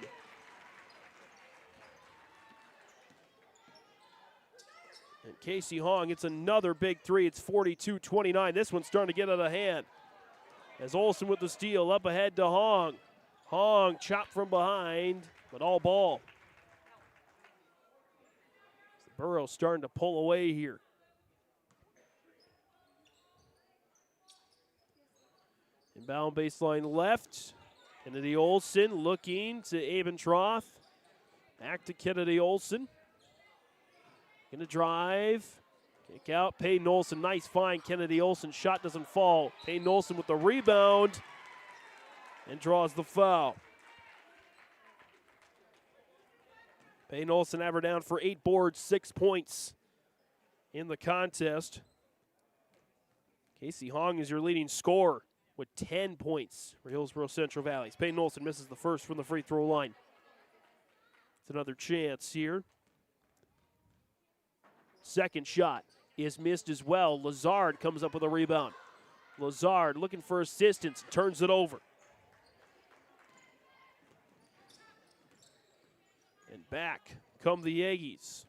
And Casey Hong, it's another big three. It's 42-29. This one's starting to get out of hand. As Olsen with the steal, up ahead to Hong. Hong chopped from behind, but all ball. The Burros starting to pull away here. Inbound baseline left. Kennedy Olsen looking to Abentroth. Back to Kennedy Olsen. Gonna drive. Kick out. Peyton Olsen. Nice find. Kennedy Olsen. Shot doesn't fall. Peyton Olsen with the rebound. And draws the foul. Peyton Olsen ever down for 8 boards, 6 points in the contest. Casey Hong is your leading scorer with 10 points for Hillsboro-Central Valley. Peyton Olsen misses the first from the free throw line. It's another chance here. Second shot is missed as well. Lazard comes up with a rebound. Lazard looking for assistance, turns it over. And back come the Aggies.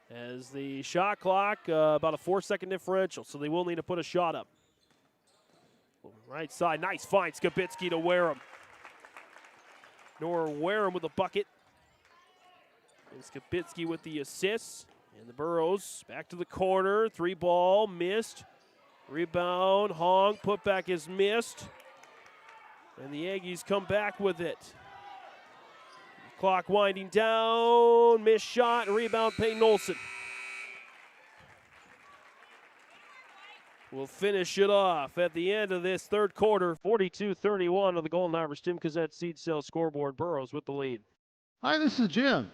As the shot clock, about a 4-second differential, so they will need to put a shot up. Right side, nice find, Skibitsky to Wareham. Nora Wareham with a bucket. And Skibitsky with the assists. And the Burros back to the corner, 3-ball, missed. Rebound, Hong, putback is missed. And the Aggies come back with it. Clock winding down, missed shot, rebound Peyton Olsen. We'll finish it off at the end of this third quarter. 42-31 on the Golden Harvest Tim Kazette Seed Sale scoreboard. Burros with the lead. Hi, this is Jim.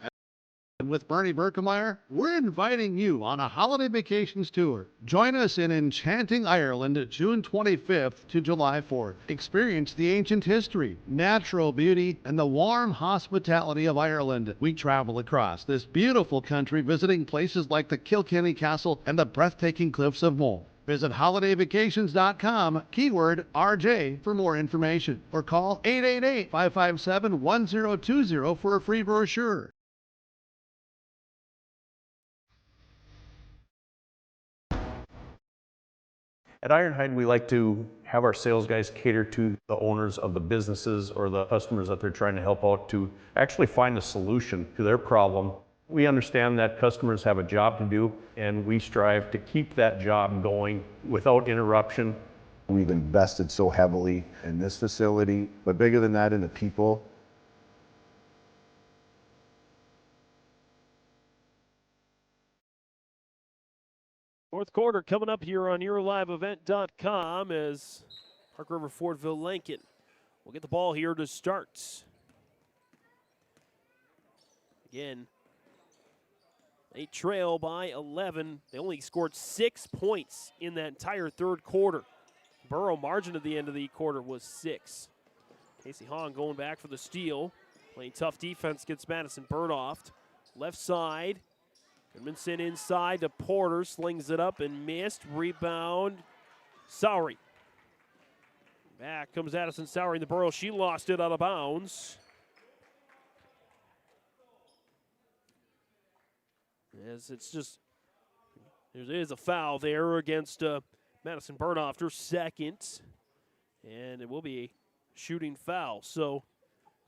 And with Bernie Berkemeyer, we're inviting you on a holiday vacations tour. Join us in enchanting Ireland June 25th to July 4th. Experience the ancient history, natural beauty, and the warm hospitality of Ireland. We travel across this beautiful country visiting places like the Kilkenny Castle and the breathtaking cliffs of Moher. Visit holidayvacations.com, keyword RJ, for more information, or call 888-557-1020 for a free brochure. At Ironhide, we like to have our sales guys cater to the owners of the businesses or the customers that they're trying to help out to actually find a solution to their problem. We understand that customers have a job to do, and we strive to keep that job going without interruption. We've invested so heavily in this facility, but bigger than that, in the people. Fourth quarter coming up here on YourLiveEvent.com as Park River, Fordville, Lincoln will get the ball here to start. Again, they trail by 11. They only scored 6 points in that entire third quarter. Borough margin at the end of the quarter was 6. Casey Hong going back for the steal. Playing tough defense against Madison Burnoft. Left side. Goodmanson inside to Porter. Slings it up and missed. Rebound. Sowery. Back comes Addison Sowery in the Borough. She lost it out of bounds. As it's just, there is a foul there against Madison Burnoff, her second. And it will be a shooting foul. So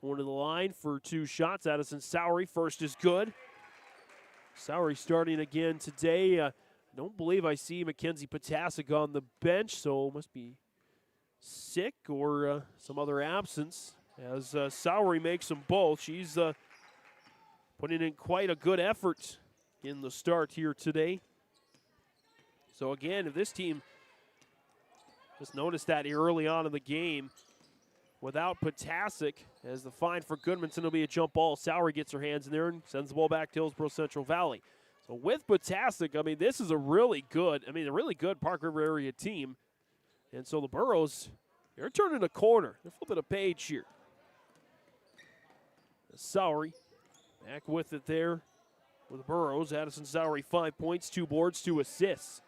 going to the line for 2 shots. Addison Sowery, first is good. Sowery starting again today. I don't believe I see Mackenzie Potasic on the bench, so must be sick or some other absence. As Sowery makes them both. She's putting in quite a good effort in the start here today. So again, if this team, just noticed that early on in the game, without Potasic, as the fine for Goodmanson will be a jump ball. Sowery gets her hands in there and sends the ball back to Hillsboro-Central Valley. So with Potasic, I mean, this is a really good Park River area team. And so the Burros, they're turning a corner. They're flipping a page here. Sowery back with it there with the Burros. Addison Sowery, 5 points, 2 boards, 2 assists.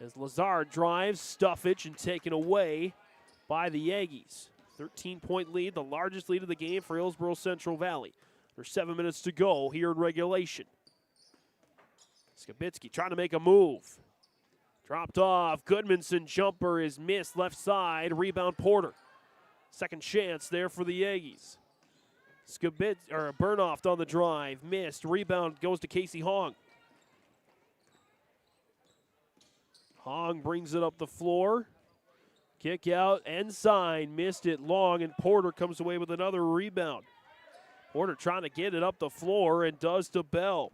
As Lazard drives, Stuffage, and taken away by the Aggies. 13-point lead, the largest lead of the game for Hillsboro-Central Valley. There's 7 minutes to go here in regulation. Skibitsky trying to make a move. Dropped off. Goodmanson jumper is missed left side. Rebound Porter. Second chance there for the Aggies. Burnoft on the drive. Missed. Rebound goes to Casey Hong. Hong brings it up the floor. Kick out, Ensign missed it long, and Porter comes away with another rebound. Porter trying to get it up the floor and does to Bell.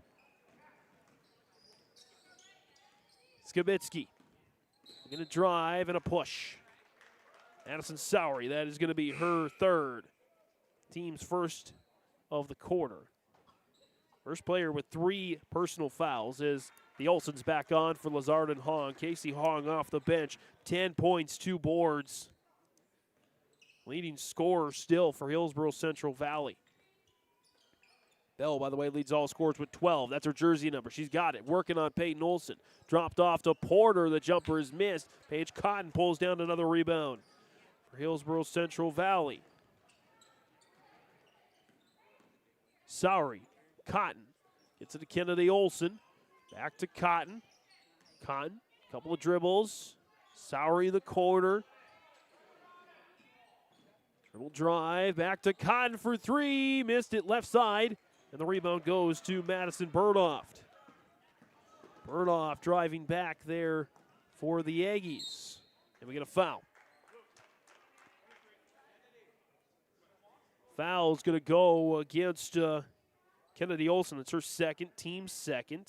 Skibitsky going to drive and a push. Addison Sowery, that is going to be her third. Team's first of the quarter. First player with 3 personal fouls is the Olsons back on for Lazard and Hong. Casey Hong off the bench. 10 points, 2 boards. Leading scorer still for Hillsboro-Central Valley. Bell, by the way, leads all scorers with 12. That's her jersey number. She's got it. Working on Peyton Olson. Dropped off to Porter. The jumper is missed. Paige Cotton pulls down another rebound for Hillsboro-Central Valley. Sowery. Cotton gets it to Kennedy Olson. Back to Cotton. Cotton, couple of dribbles. Sowery in the corner. Dribble drive. Back to Cotton for 3. Missed it left side. And the rebound goes to Madison Burnoft. Burnoft driving back there for the Aggies. And we get a foul. Foul's going to go against Kennedy Olson. It's her second, team second.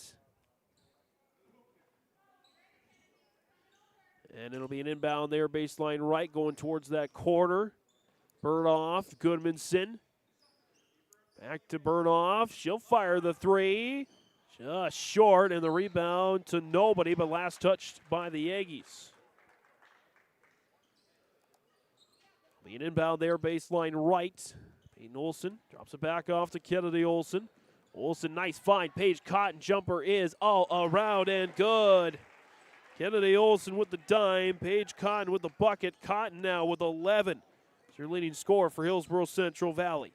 And it'll be an inbound there, baseline right, going towards that corner. Burnoff, Goodmanson. Back to Burnoff. She'll fire the 3. Just short, and the rebound to nobody, but last touched by the Aggies. Be an inbound there, baseline right. Peyton Olson drops it back off to Kennedy Olson. Olson, nice find. Paige Cotton jumper is all around and good. Kennedy Olson with the dime. Paige Cotton with the bucket. Cotton now with 11. It's your leading scorer for Hillsboro-Central Valley.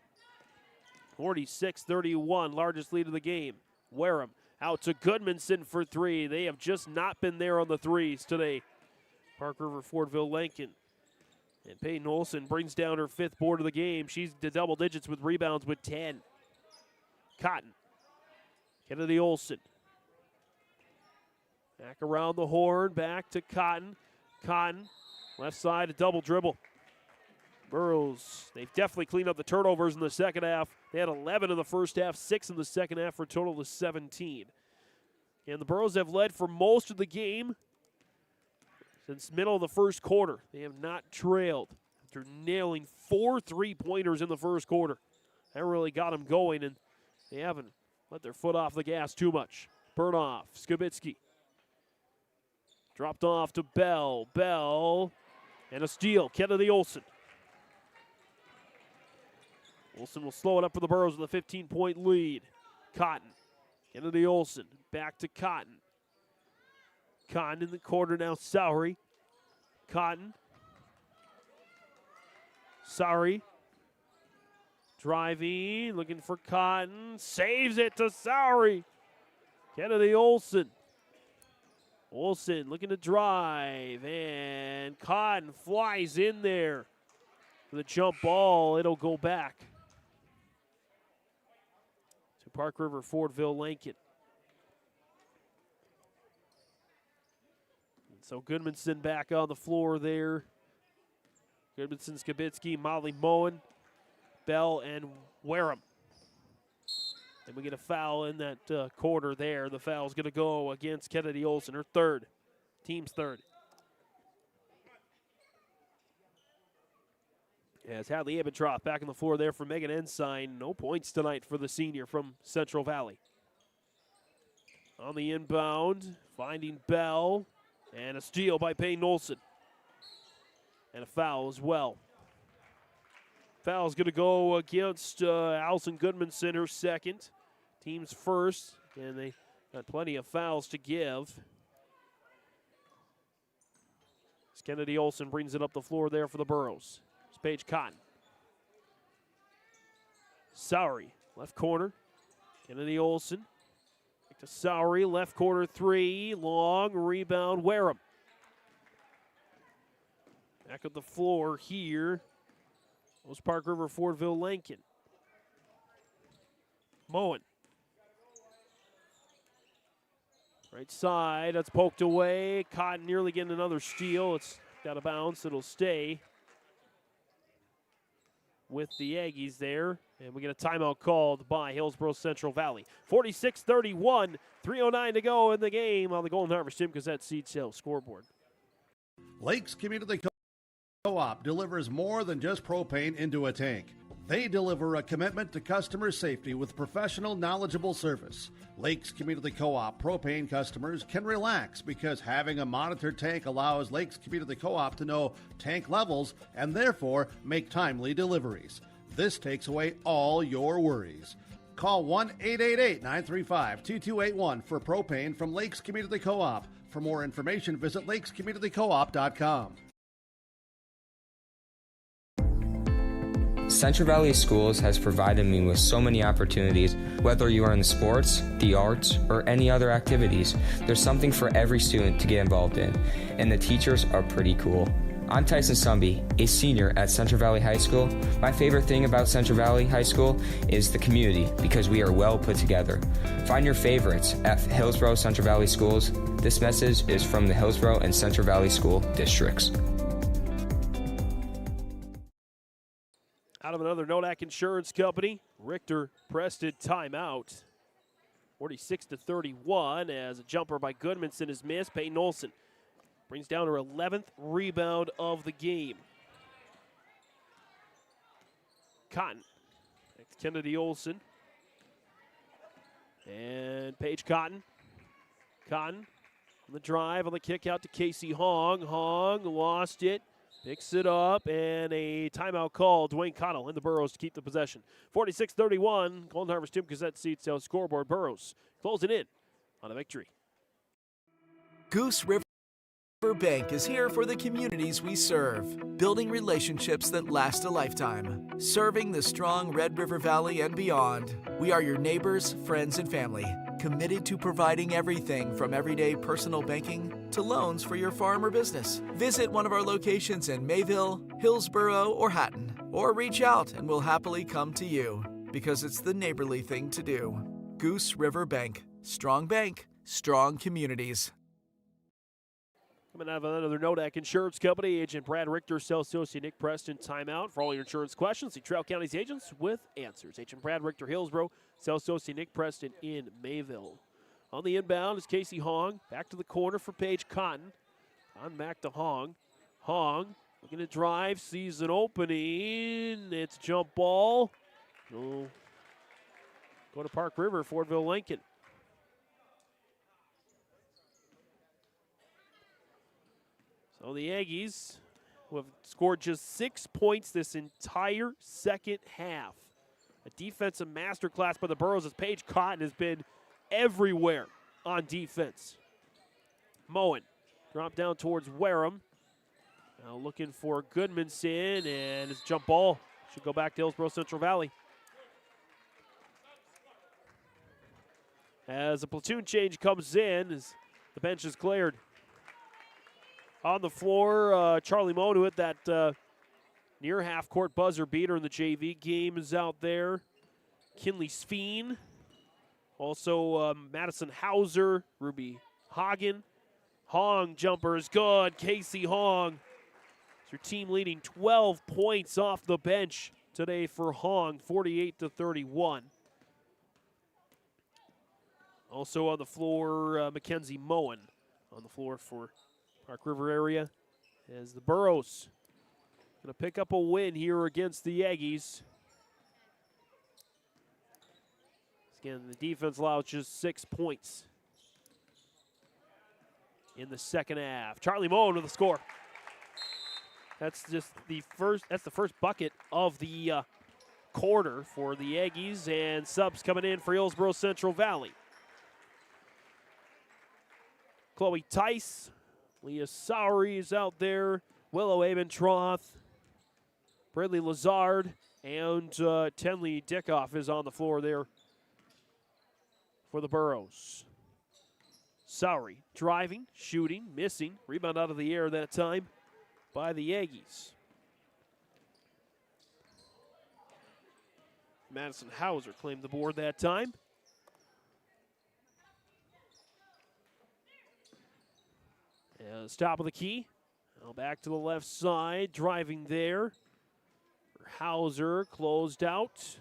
46-31, largest lead of the game. Wareham out to Goodmanson for 3. They have just not been there on the threes today. Park River, Fordville, Lincoln. And Peyton Olson brings down her 5th board of the game. She's to double digits with rebounds with 10. Cotton. Kennedy Olson. Back around the horn, back to Cotton. Cotton, left side, a double dribble. Burrows, they've definitely cleaned up the turnovers in the second half. They had 11 in the first half, 6 in the second half for a total of 17. And the Burrows have led for most of the game. Since middle of the first quarter, they have not trailed after nailing 4 3-pointers in the first quarter. That really got them going, and they haven't let their foot off the gas too much. Burnoff, Skibitsky. Dropped off to Bell. Bell, and a steal. Kennedy Olson. Olson will slow it up for the Burros with a 15-point lead. Cotton. Kennedy Olson. Back to Cotton. Cotton in the corner now. Sowery. Cotton. Sowery. Driving. Looking for Cotton. Saves it to Sowery. Kennedy Olson. Olson looking to drive. And Cotton flies in there. For the jump ball, it'll go back to Park River Fordville Lincoln. And so Goodmanson back on the floor there. Goodmanson, Skibitsky, Molly Moen, Bell, and Wareham. And we get a foul in that quarter there. The foul's going to go against Kennedy Olson, her third, team's third. As Hadley Abentroth back on the floor there for Megan Ensign. No points tonight for the senior from Central Valley. On the inbound, finding Bell, and a steal by Payne Olson. And a foul as well. Foul's going to go against Allison Goodmanson, her second. Team's first, and they got plenty of fouls to give. As Kennedy Olson brings it up the floor there for the Burros. Paige Cotton. Sowery, left corner. Kennedy Olson. Back to Sowery, left corner three. Long rebound, Wareham. Back at the floor here was Park River Fordville Lincoln. Moen. Right side, that's poked away. Cotton nearly getting another steal. It's got a bounce, it'll stay with the Aggies there. And we get a timeout called by Hillsboro-Central Valley. 46-31, 3:09 to go in the game on the Golden Harvest Tim Gazette Seed Sale scoreboard. Lakes Community Co-op delivers more than just propane into a tank. They deliver a commitment to customer safety with professional, knowledgeable service. Lakes Community Co-op propane customers can relax because having a monitored tank allows Lakes Community Co-op to know tank levels and therefore make timely deliveries. This takes away all your worries. Call 1-888-935-2281 for propane from Lakes Community Co-op. For more information, visit lakescommunitycoop.com. Central Valley Schools has provided me with so many opportunities. Whether you are in the sports, the arts, or any other activities, there's something for every student to get involved in, and the teachers are pretty cool. I'm Tyson Sumby, a senior at Central Valley High School. My favorite thing about Central Valley High School is the community because we are well put together. Find your favorites at Hillsboro Central Valley Schools. This message is from the Hillsboro and Central Valley School Districts. Out of another Nodak Insurance Company, Richter Preston timeout. 46-31 as a jumper by Goodmanson is missed. Peyton Olson brings down her 11th rebound of the game. Cotton. Back to Kennedy Olson. And Paige Cotton. Cotton on the drive, on the kick out to Casey Hong. Hong lost it. Picks it up, and a timeout call. Dwayne Connell in the Burros to keep the possession. 46-31, Golden Harvest Tim Gazette Seed Sale scoreboard. Burros closing in on a victory. Goose River Bank is here for the communities we serve, building relationships that last a lifetime. Serving the strong Red River Valley and beyond, we are your neighbors, friends, and family, committed to providing everything from everyday personal banking to loans for your farm or business. Visit one of our locations in Mayville, Hillsboro, or Hatton, or reach out and we'll happily come to you because it's the neighborly thing to do. Goose River Bank, strong communities. Coming out of another Nodak Insurance Company, Agent Brad Richter, Sales Associate Nick Preston, timeout. For all your insurance questions, see Trail County's agents with answers. Agent Brad Richter, Hillsboro, Sales Associate Nick Preston in Mayville. On the inbound is Casey Hong. Back to the corner for Paige Cotton. On back to Hong. Hong looking to drive, sees an opening. It's a jump ball. Go to Park River, Fordville Lincoln. So the Aggies, who have scored just 6 points this entire second half. A defensive masterclass by the Burros as Paige Cotton has been everywhere on defense. Moen drop down towards Wareham. Now looking for Goodmanson, and his jump ball should go back to Hillsboro-Central Valley. As a platoon change comes in, as the bench is cleared. On the floor, Charlie Moen, who hit that near half-court buzzer beater in the JV game, is out there. Kinley Sveen. Also Madison Hauser, Ruby Hagen. Hong jumper is good. Casey Hong. It's your team leading 12 points off the bench today for Hong, 48-31. Also on the floor, Mackenzie Moen on the floor for Park River area, as the Burros going to pick up a win here against the Aggies. Again, the defense allows just 6 points in the second half. Charlie Moen with the score. That's just the first bucket of the quarter for the Aggies, and subs coming in for Hillsboro-Central Valley. Chloe Tice, Leah Sowery is out there, Willow Abentroth, Bradley Lazard, and Tenley Dickoff is on the floor there for the Burros. Sowery driving, shooting, missing, rebound out of the air that time by the Aggies. Madison Hauser claimed the board that time. Top of the key. Now back to the left side, driving there. Hauser closed out.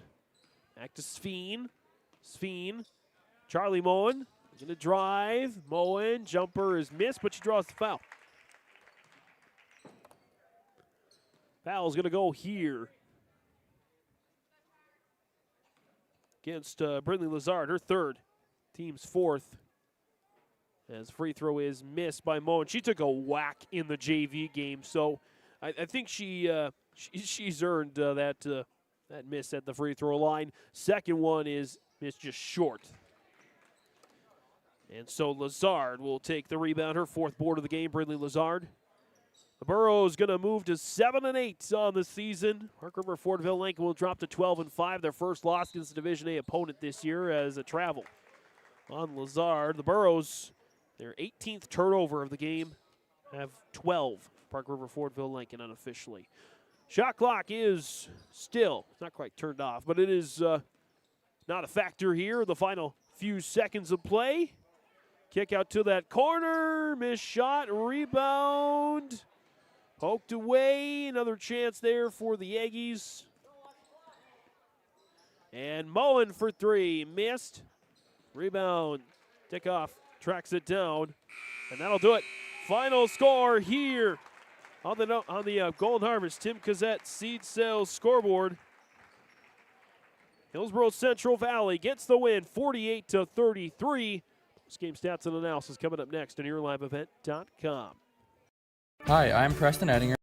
Back to Sveen. Sveen. Charlie Moen going to drive. Moen, jumper is missed, but she draws the foul. Foul's going to go here against Brindley Lazard, her third, team's fourth. As free throw is missed by Moen. She took a whack in the JV game, so I think she's earned that miss at the free throw line. Second one is missed just short. And so Lazard will take the rebound, her fourth board of the game, Brindley Lazard. The Burros going to move to 7-8 on the season. Park River Fordville Lincoln will drop to 12-5, their first loss against the Division A opponent this year as a travel. On Lazard, the Burros, their 18th turnover of the game, have 12. Park River Fordville Lincoln unofficially. Shot clock is still, it's not quite turned off, but it is not a factor here. The final few seconds of play. Kick out to that corner, missed shot, rebound. Poked away, another chance there for the Aggies. And Moen for three, missed. Rebound, Dickoff tracks it down, and that'll do it. Final score here on the Golden Harvest Tim Cazette Seed Sales scoreboard. Hillsboro-Central Valley gets the win, 48-33. Postgame stats and analysis coming up next on YourLiveEvent.com. Hi, I'm Preston Ettinger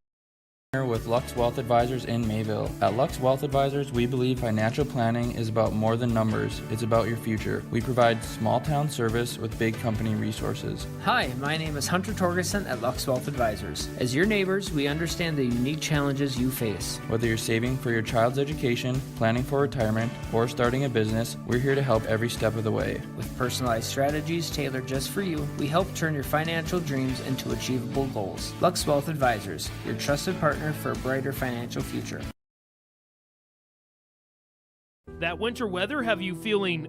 with Lux Wealth Advisors in Mayville. At Lux Wealth Advisors, we believe financial planning is about more than numbers. It's about your future. We provide small town service with big company resources. Hi, my name is Hunter Torgerson at Lux Wealth Advisors. As your neighbors, we understand the unique challenges you face. Whether you're saving for your child's education, planning for retirement, or starting a business, we're here to help every step of the way. With personalized strategies tailored just for you, we help turn your financial dreams into achievable goals. Lux Wealth Advisors, your trusted partner for a brighter financial future. That winter weather have you feeling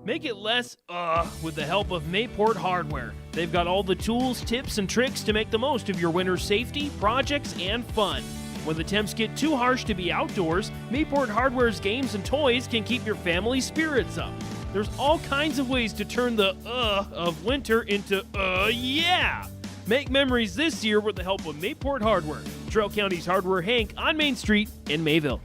Make it less with the help of Mayport Hardware. They've got all the tools, tips, and tricks to make the most of your winter safety, projects, and fun. When the temps get too harsh to be outdoors, Mayport Hardware's games and toys can keep your family's spirits up. There's all kinds of ways to turn the of winter into yeah! Make memories this year with the help of Mayport Hardware, Trail County's Hardware Hank on Main Street in Mayville.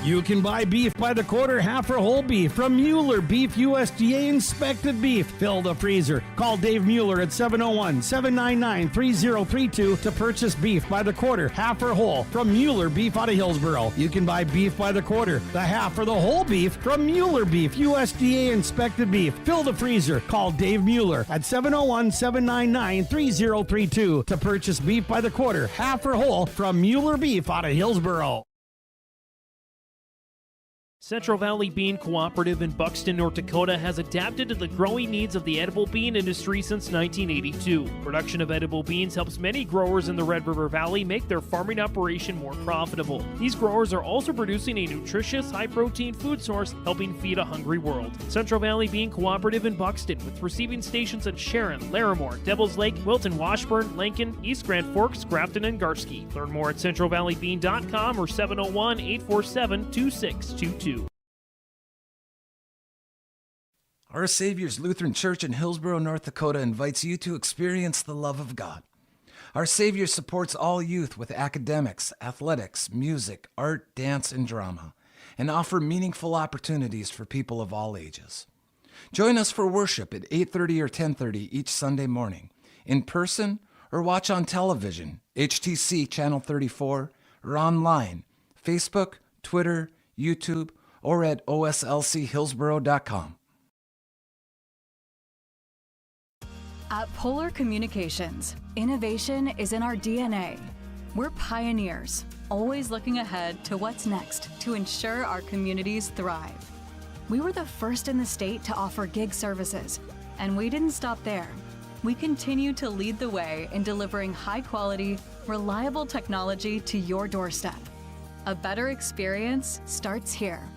You can buy beef by the quarter, half or whole beef from Mueller Beef, USDA inspected beef. Fill the freezer. Call Dave Mueller at 701-799-3032 to purchase beef by the quarter, half or whole from Mueller Beef out of Hillsboro. You can buy beef by the quarter, the half or the whole beef from Mueller Beef, USDA inspected beef. Fill the freezer. Call Dave Mueller at 701-799-3032 to purchase beef by the quarter, half or whole from Mueller Beef out of Hillsboro. Central Valley Bean Cooperative in Buxton, North Dakota has adapted to the growing needs of the edible bean industry since 1982. Production of edible beans helps many growers in the Red River Valley make their farming operation more profitable. These growers are also producing a nutritious, high-protein food source, helping feed a hungry world. Central Valley Bean Cooperative in Buxton, with receiving stations in Sharon, Larimore, Devils Lake, Wilton, Washburn, Lincoln, East Grand Forks, Grafton, and Garski. Learn more at centralvalleybean.com or 701-847-2622. Our Savior's Lutheran Church in Hillsboro, North Dakota invites you to experience the love of God. Our Savior supports all youth with academics, athletics, music, art, dance, and drama, and offer meaningful opportunities for people of all ages. Join us for worship at 8:30 or 10:30 each Sunday morning, in person or watch on television, HTC Channel 34, or online, Facebook, Twitter, YouTube, or at oslchillsboro.com. At Polar Communications, innovation is in our DNA. We're pioneers, always looking ahead to what's next to ensure our communities thrive. We were the first in the state to offer gig services, and we didn't stop there. We continue to lead the way in delivering high-quality, reliable technology to your doorstep. A better experience starts here.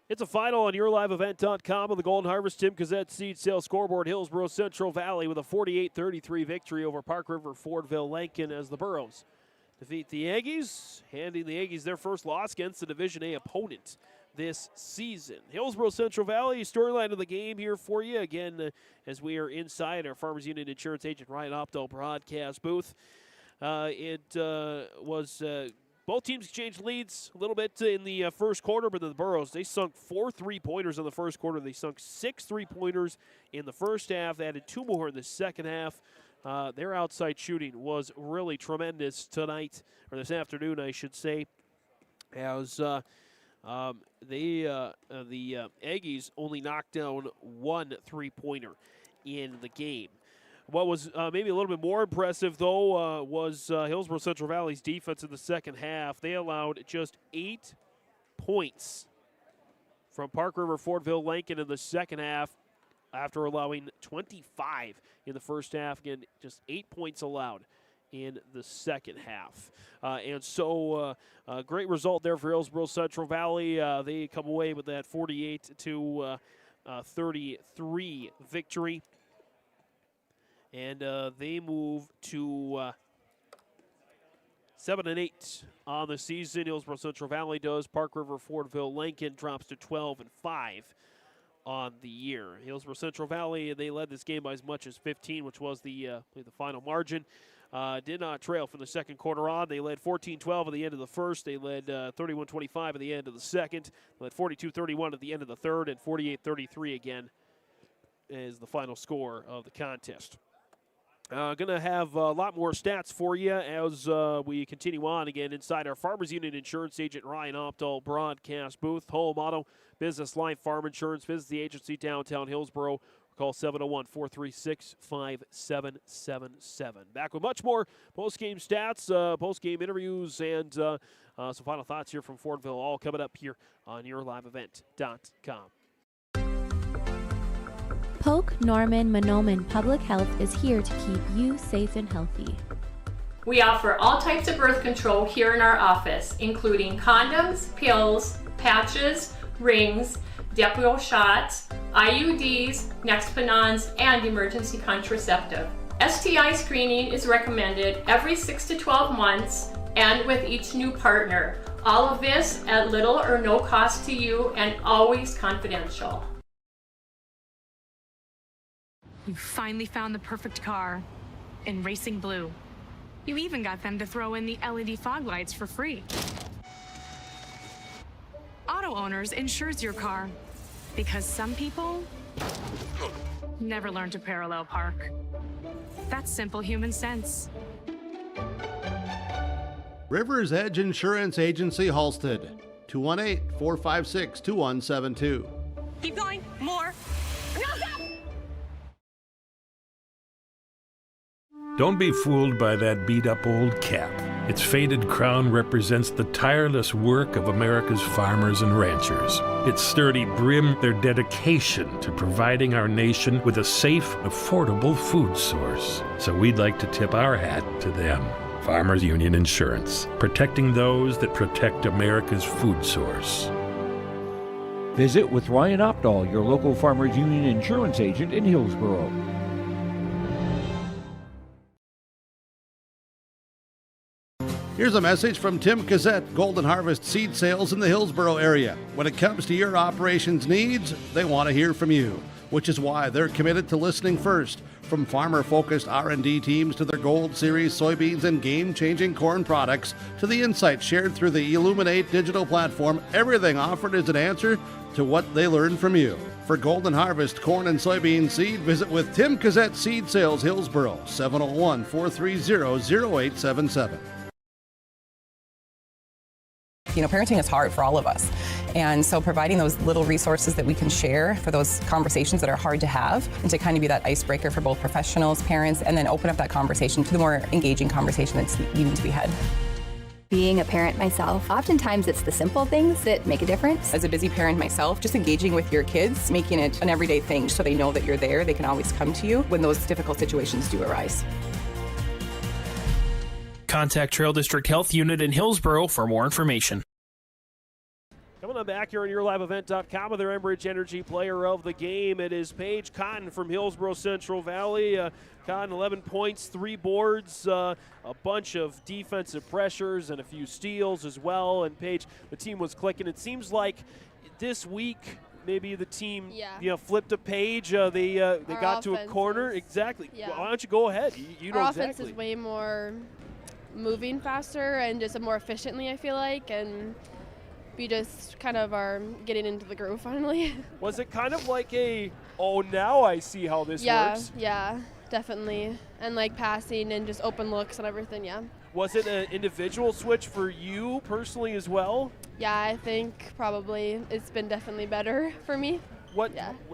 It's a final on YourLiveEvent.com on the Golden Harvest Tim Cazette Seed Sale Scoreboard. Hillsboro-Central Valley with a 48-33 victory over Park River Fordville Lincoln as the Burros defeat the Aggies, handing the Aggies their first loss against the Division A opponent this season. Hillsboro-Central Valley storyline of the game here for you again as we are inside our Farmers Union Insurance Agent Ryan Opdahl broadcast booth. It was both teams exchanged leads a little bit in the first quarter, but the Burros, they sunk 4 3-pointers in the first quarter. They sunk 6 3-pointers in the first half, added 2 more in the second half. Their outside shooting was really tremendous tonight, or this afternoon, I should say, as the Aggies only knocked down 1 3-pointer in the game. What was maybe a little bit more impressive, though, was Hillsboro-Central Valley's defense in the second half. They allowed just 8 points from Park River Fordville Lincoln in the second half after allowing 25 in the first half. Again, just 8 points allowed in the second half. And so great result there for Hillsboro-Central Valley. They come away with that 48-33 victory. And they move to 7-8 on the season. Hillsboro-Central Valley does. Park River Fordville Lincoln drops to 12-5 on the year. Hillsboro-Central Valley, they led this game by as much as 15, which was the final margin. Did not trail from the second quarter on. They led 14-12 at the end of the first. They led 31-25 at the end of the second. They led 42-31 at the end of the third, and 48-33 again is the final score of the contest. Going to have a lot more stats for you as we continue on again inside our Farmers Union Insurance Agent Ryan Opdahl broadcast booth. Home, auto, business, life, farm insurance. Visit the agency downtown Hillsboro. Call 701-436-5777. Back with much more post-game stats, post-game interviews, and some final thoughts here from Fordville, all coming up here on YourLiveEvent.com. Polk Norman Monoman Public Health is here to keep you safe and healthy. We offer all types of birth control here in our office, including condoms, pills, patches, rings, Depo shots, IUDs, Nexpanons, and emergency contraceptive. STI screening is recommended every 6 to 12 months and with each new partner. All of this at little or no cost to you and always confidential. You finally found the perfect car in Racing Blue. You even got them to throw in the LED fog lights for free. Auto Owners insures your car because some people never learn to parallel park. That's simple human sense. River's Edge Insurance Agency, Halstead, 218-456-2172. Keep going, more. Don't be fooled by that beat-up old cap. Its faded crown represents the tireless work of America's farmers and ranchers. Its sturdy brim, their dedication to providing our nation with a safe, affordable food source. So we'd like to tip our hat to them. Farmers Union Insurance, protecting those that protect America's food source. Visit with Ryan Opdahl, your local Farmers Union Insurance agent in Hillsboro. Here's a message from Tim Cassette, Golden Harvest Seed Sales in the Hillsboro area. When it comes to your operations needs, they want to hear from you, which is why they're committed to listening first. From farmer-focused R&D teams to their Gold Series soybeans and game-changing corn products to the insights shared through the Illuminate digital platform, everything offered is an answer to what they learned from you. For Golden Harvest corn and soybean seed, visit with Tim Cassette Seed Sales Hillsboro, 701-430-0877. You know, parenting is hard for all of us. And so providing those little resources that we can share for those conversations that are hard to have and to kind of be that icebreaker for both professionals, parents, and then open up that conversation to the more engaging conversation that's needing to be had. Being a parent myself, oftentimes it's the simple things that make a difference. As a busy parent myself, just engaging with your kids, making it an everyday thing so they know that you're there, they can always come to you when those difficult situations do arise. Contact Trail District Health Unit in Hillsboro for more information. Coming on back here on YourLiveEvent.com with their Enbridge Energy Player of the Game. It is Paige Cotton from Hillsboro-Central Valley. Cotton, 11 points, 3 boards, a bunch of defensive pressures and a few steals as well. And Paige, the team was clicking. It seems like this week maybe the team flipped a page. They got to a corner. Exactly. Yeah. Why don't you go ahead? You know Our exactly. offense is way more moving faster and just more efficiently, I feel like, and we just kind of are getting into the groove finally. Was it kind of like now I see how this works? Yeah, definitely. And like passing and just open looks and everything, yeah. Was it an individual switch for you personally as well? Yeah, I think probably it's been definitely better for me.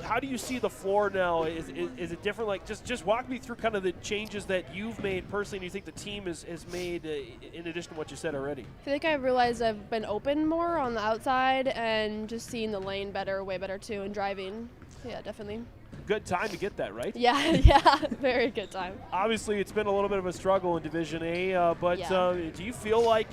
How do you see the floor now? Is it different? Like just walk me through kind of the changes that you've made personally and you think the team has made in addition to what you said already. I feel like I realized I've been open more on the outside and just seeing the lane better, way better too, and driving. Yeah, definitely. Good time to get that, right? Yeah, very good time. Obviously, it's been a little bit of a struggle in Division A, but do you feel like,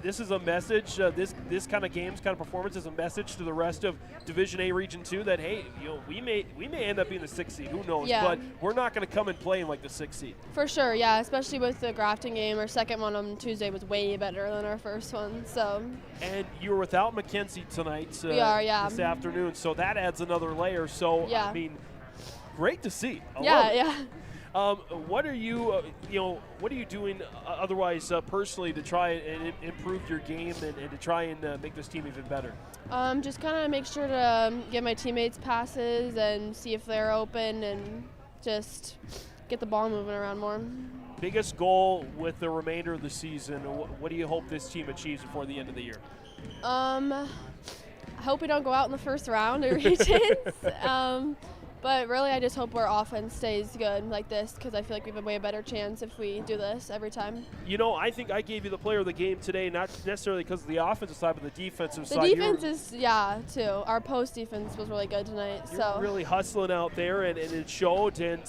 this is a message, this kind of games, kind of performance is a message to the rest of Division A Region 2 that, hey, we may end up being the 6th seed, who knows, but we're not going to come and play in like the 6th seed. For sure, yeah, especially with the Grafton game. Our second one on Tuesday was way better than our first one, so. And you were without McKenzie tonight. We are, this afternoon, so that adds another layer, so, I mean, great to see. What are you, what are you doing otherwise personally to try and improve your game and to try and make this team even better? Just kind of make sure to give my teammates passes and see if they're open and just get the ball moving around more. Biggest goal with the remainder of the season, what do you hope this team achieves before the end of the year? I hope we don't go out in the first round of regions. But really, I just hope our offense stays good like this because I feel like we have a way better chance if we do this every time. I think I gave you the player of the game today, not necessarily because of the offensive side, but the defensive side. The defense is, too. Our post defense was really good tonight. You're really hustling out there, and it showed. And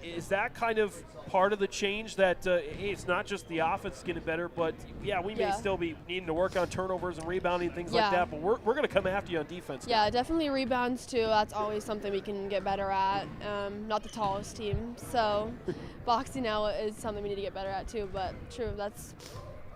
is that kind of part of the change that, hey, it's not just the offense getting better, but, we may still be needing to work on turnovers and rebounding and things like that, but we're going to come after you on defense. Yeah, definitely rebounds, too. That's always something we can get better at. Not the tallest team, so boxing out is something we need to get better at too, but true, that's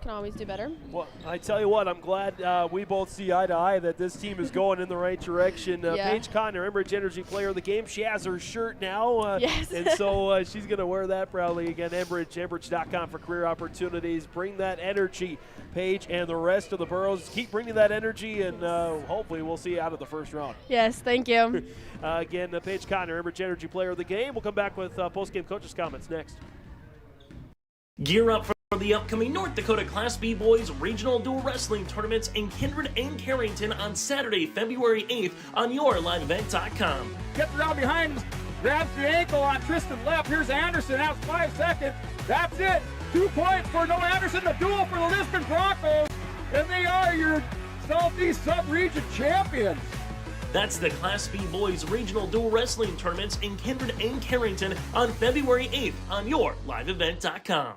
can always do better. Well, I tell you what, I'm glad we both see eye to eye that this team is going in the right direction. Yeah. Paige Connor, Enbridge Energy Player of the Game. She has her shirt now. Yes. And so she's going to wear that proudly. Again, Enbridge.com for career opportunities. Bring that energy, Paige, and the rest of the Burrows. Keep bringing that energy, and hopefully we'll see you out of the first round. Yes, thank you. Again, Paige Connor, Enbridge Energy Player of the Game. We'll come back with post-game coaches' comments next. Gear up for the upcoming North Dakota Class B Boys Regional Dual Wrestling Tournaments in Kindred and Carrington on Saturday, February 8th on yourliveevent.com. Gets around behind, grabs the ankle on Tristan left. Here's Anderson, out 5 seconds. That's it. 2 points for Noah Anderson, the duel for the Lisbon Broncos, and they are your Southeast Sub-Region champions. That's the Class B Boys Regional Dual Wrestling Tournaments in Kindred and Carrington on February 8th on yourliveevent.com.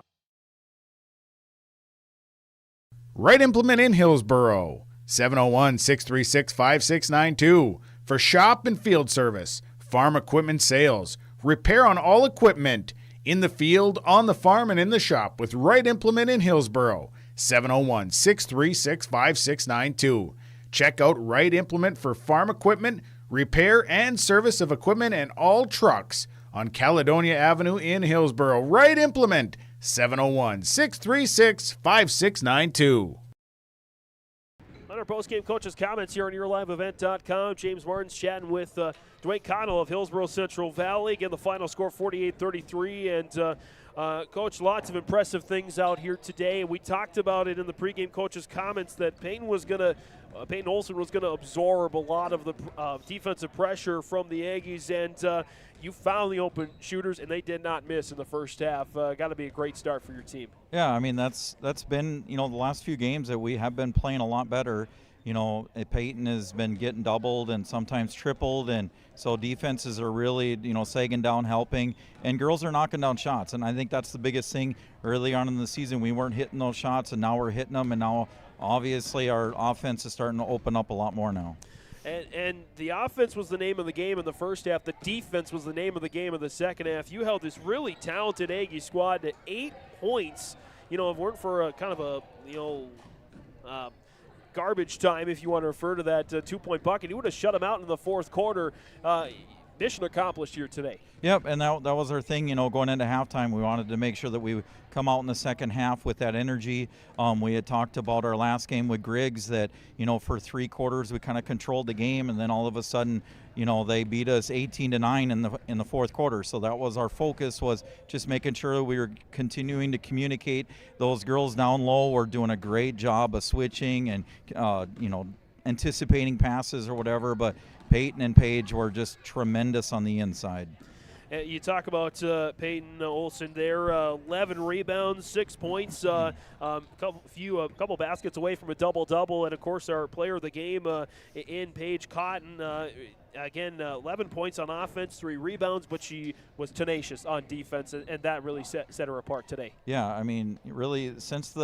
Right Implement in Hillsboro, 701-636-5692 for shop and field service, farm equipment sales, repair on all equipment, in the field, on the farm, and in the shop with Right Implement in Hillsboro, 701-636-5692. Check out Right Implement for farm equipment, repair and service of equipment and all trucks on Caledonia Avenue in Hillsboro. Right Implement, 701-636-5692. On our post-game coaches' comments here on yourliveevent.com, James Martin's chatting with Dwayne Connell of Hillsboro-Central Valley. Again, the final score 48-33. And, Coach, lots of impressive things out here today. We talked about it in the pregame coaches' comments that Peyton Olson was going to absorb a lot of the defensive pressure from the Aggies. And you found the open shooters, and they did not miss in the first half. Got to be a great start for your team. Yeah, I mean, that's been, the last few games that we have been playing a lot better. Peyton has been getting doubled and sometimes tripled, and so defenses are really, sagging down, helping, and girls are knocking down shots. And I think that's the biggest thing. Early on in the season, we weren't hitting those shots, and now we're hitting them, and now obviously our offense is starting to open up a lot more now. And the offense was the name of the game in the first half. The defense was the name of the game in the second half. You held this really talented Aggie squad to 8 points. If it weren't for a kind of a, garbage time, if you want to refer to that 2-point bucket, he would have shut them out in the fourth quarter. Mission accomplished here today. Yep, and that was our thing, going into halftime. We wanted to make sure that we come out in the second half with that energy. We had talked about our last game with Griggs that, for 3 quarters we kind of controlled the game, and then all of a sudden, they beat us 18-9 in the fourth quarter. So that was our focus, was just making sure that we were continuing to communicate. Those girls down low were doing a great job of switching and, anticipating passes or whatever, but Peyton and Paige were just tremendous on the inside. You talk about Peyton Olson there, 11 rebounds, 6 points, a couple baskets away from a double-double, and, of course, our player of the game in Paige Cotton. Again, 11 points on offense, 3 rebounds, but she was tenacious on defense, and that really set her apart today. Yeah, I mean, really, since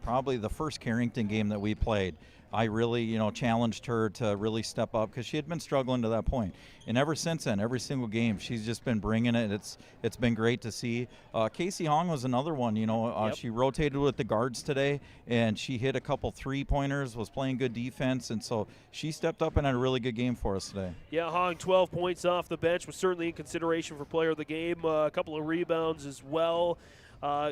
probably the first Carrington game that we played, I really, challenged her to really step up because she had been struggling to that point. And ever since then, every single game, she's just been bringing it. It's been great to see. Casey Hong was another one. Yep. She rotated with the guards today, and she hit a couple 3-pointers, was playing good defense, and so she stepped up and had a really good game for us today. Yeah, Hong, 12 points off the bench, was certainly in consideration for player of the game. A couple of rebounds as well.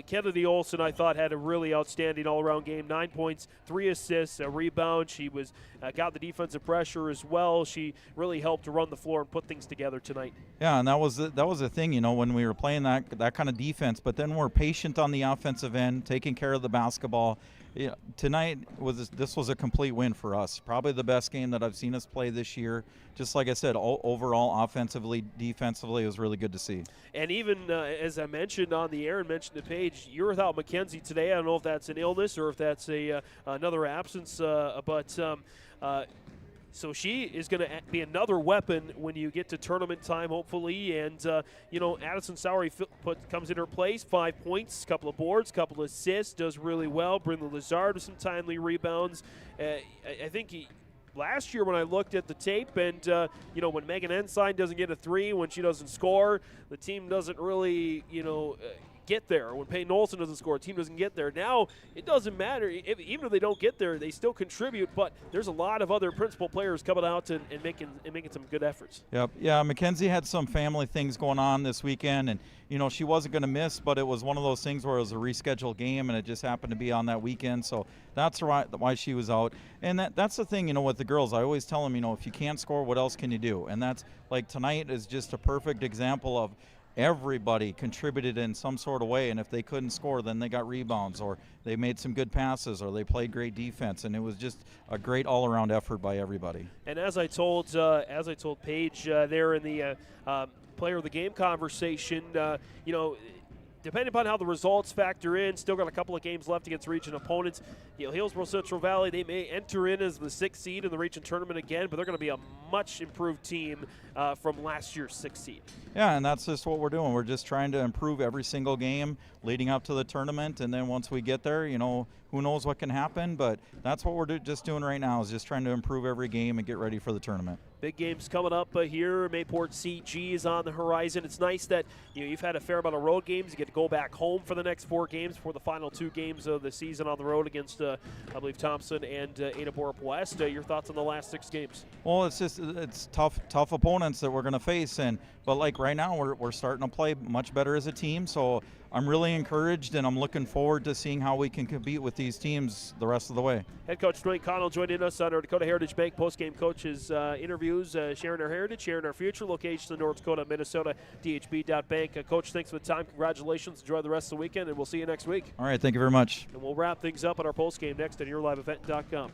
Kennedy Olson, I thought, had a really outstanding all-around game. 9 points, 3 assists, a rebound. She was got the defensive pressure as well. She really helped to run the floor and put things together tonight. Yeah, and that was the thing, when we were playing that kind of defense. But then we're patient on the offensive end, taking care of the basketball. Yeah, tonight this was a complete win for us. Probably the best game that I've seen us play this year. Just like I said, overall, offensively, defensively, it was really good to see. And even as I mentioned on the air and mentioned to Paige, you're without Mackenzie today. I don't know if that's an illness or if that's another absence, so she is going to be another weapon when you get to tournament time, hopefully. And, Addison Sowery comes in her place, 5 points, couple of boards, couple of assists, does really well. Brindley Lazard with some timely rebounds. I think last year when I looked at the tape and, when Megan Ensign doesn't get a 3, when she doesn't score, the team doesn't really, get there. When Peyton Olsen doesn't score, a team doesn't get there. Now it doesn't matter. Even if they don't get there, they still contribute. But there's a lot of other principal players coming out and making some good efforts. Yep. Yeah, Mackenzie had some family things going on this weekend, and she wasn't going to miss, but it was one of those things where it was a rescheduled game, and it just happened to be on that weekend. So that's why she was out. And that's the thing, with the girls. I always tell them, if you can't score, what else can you do? And that's like tonight is just a perfect example of everybody contributed in some sort of way, and if they couldn't score, then they got rebounds, or they made some good passes, or they played great defense, and it was just a great all-around effort by everybody. And as I told Paige there in the player of the game conversation, depending upon how the results factor in, still got a couple of games left against region opponents. Hillsboro-Central Valley, they may enter in as the 6th seed in the region tournament again, but they're going to be a much improved team from last year's 6th seed. Yeah, and that's just what we're doing. We're just trying to improve every single game leading up to the tournament, and then once we get there, who knows what can happen, but that's what we're just doing right now, is just trying to improve every game and get ready for the tournament. Big games coming up here. Mayport CG is on the horizon. It's nice that you've had a fair amount of road games. You get to go back home for the next 4 games before the final 2 games of the season on the road against, I believe, Thompson and Ada Borup West. Your thoughts on the last 6 games? Well, it's tough opponents that we're going to face, but like right now we're starting to play much better as a team. So I'm really encouraged, and I'm looking forward to seeing how we can compete with these teams the rest of the way. Head coach Dwayne Connell joining us on our Dakota Heritage Bank postgame coaches interviews, sharing our heritage, sharing our future. Locations in North Dakota, Minnesota, dhb.bank. Coach, thanks for the time. Congratulations. Enjoy the rest of the weekend, and we'll see you next week. All right, thank you very much. And we'll wrap things up at our postgame next at yourliveevent.com.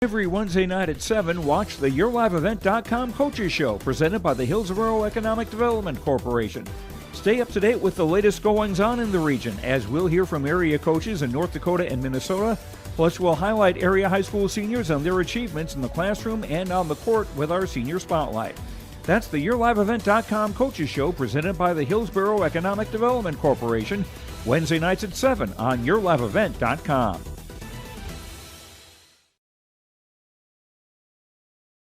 Every Wednesday night at 7, watch the YourLiveEvent.com Coaches Show, presented by the Hillsboro Economic Development Corporation. Stay up to date with the latest goings-on in the region, as we'll hear from area coaches in North Dakota and Minnesota. Plus, we'll highlight area high school seniors and their achievements in the classroom and on the court with our Senior Spotlight. That's the YourLiveEvent.com Coaches Show, presented by the Hillsboro Economic Development Corporation, Wednesday nights at 7 on YourLiveEvent.com.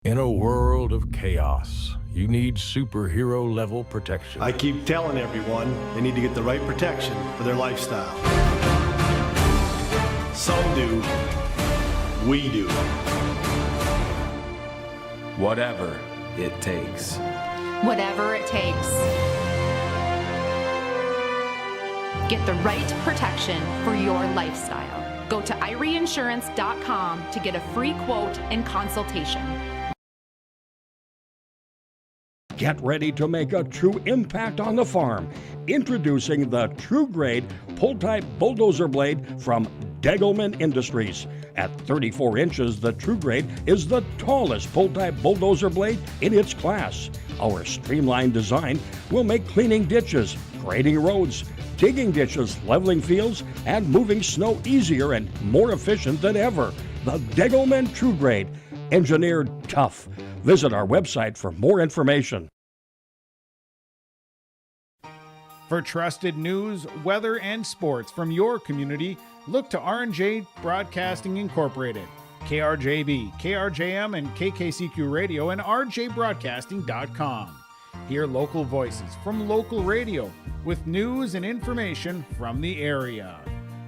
In a world of chaos, you need superhero-level protection. I keep telling everyone they need to get the right protection for their lifestyle. Some do. We do. Whatever it takes. Whatever it takes. Get the right protection for your lifestyle. Go to IRIinsurance.com to get a free quote and consultation. Get ready to make a true impact on the farm. Introducing the True Grade Pull-Type Bulldozer Blade from Degelman Industries. At 34 inches, the True Grade is the tallest pull-type bulldozer blade in its class. Our streamlined design will make cleaning ditches, grading roads, digging ditches, leveling fields, and moving snow easier and more efficient than ever. The Degelman True Grade, engineered tough. Visit our website for more information. For trusted news, weather, and sports from your community, look to R&J Broadcasting Incorporated, KRJB, KRJM, and KKCQ Radio, and rjbroadcasting.com. Hear local voices from local radio with news and information from the area.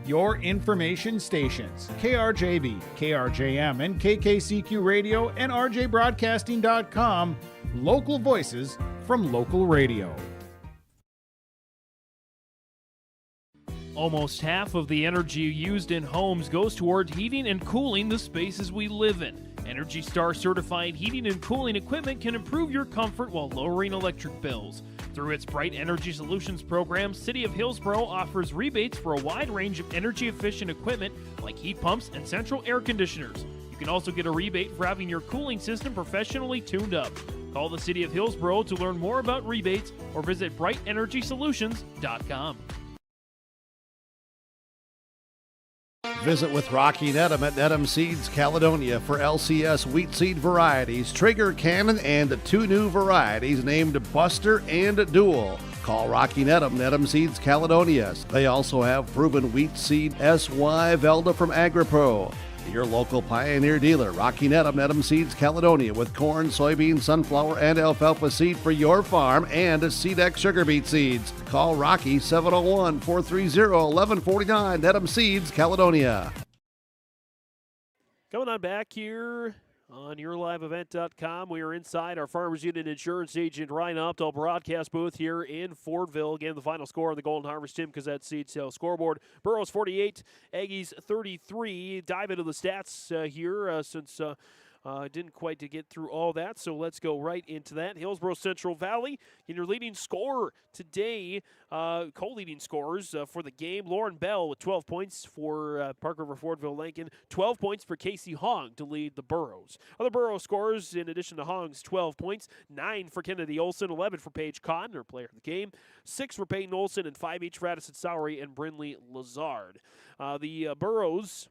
Your information stations, KRJB, KRJM, and KKCQ Radio, and rjbroadcasting.com. Local voices from local radio. Almost half of the energy used in homes goes toward heating and cooling the spaces we live in. Energy Star certified heating and cooling equipment can improve your comfort while lowering electric bills. Through its Bright Energy Solutions program, City of Hillsboro offers rebates for a wide range of energy-efficient equipment like heat pumps and central air conditioners. You can also get a rebate for having your cooling system professionally tuned up. Call the City of Hillsboro to learn more about rebates or visit BrightEnergySolutions.com. Visit with Rocky Nedham at Nedham Seeds Caledonia for LCS wheat seed varieties, Trigger Cannon, and 2 new varieties named Buster and Dual. Call Rocky Nedham, Nedham Seeds Caledonia. They also have proven wheat seed SY Velda from AgriPro. Your local Pioneer dealer, Rocky Needham Seeds Caledonia, with corn, soybean, sunflower, and alfalfa seed for your farm and Seedex sugar beet seeds. Call Rocky 701-430-1149. Needham Seeds Caledonia. Coming on back here on YourLiveEvent.com. We are inside our Farmers Union Insurance Agent Ryan Opdahl broadcast booth here in Fortville. Again, the final score on the Golden Harvest Tim Cassette Seed Sale scoreboard. Burrows 48, Aggies 33. Dive into the stats here since didn't quite to get through all that, so let's go right into that. Hillsboro-Central Valley, in your leading scorer today, co-leading scorers for the game. Lauren Bell with 12 points for Park River Fordville Lincoln, 12 points for Casey Hong to lead the Burrows. Other Burrows scorers, in addition to Hong's 12 points, 9 for Kennedy Olson, 11 for Paige Cotton, her player of the game, 6 for Peyton Olson, and 5 each for Addison Sowery and Brinley Lazard. The Burrows,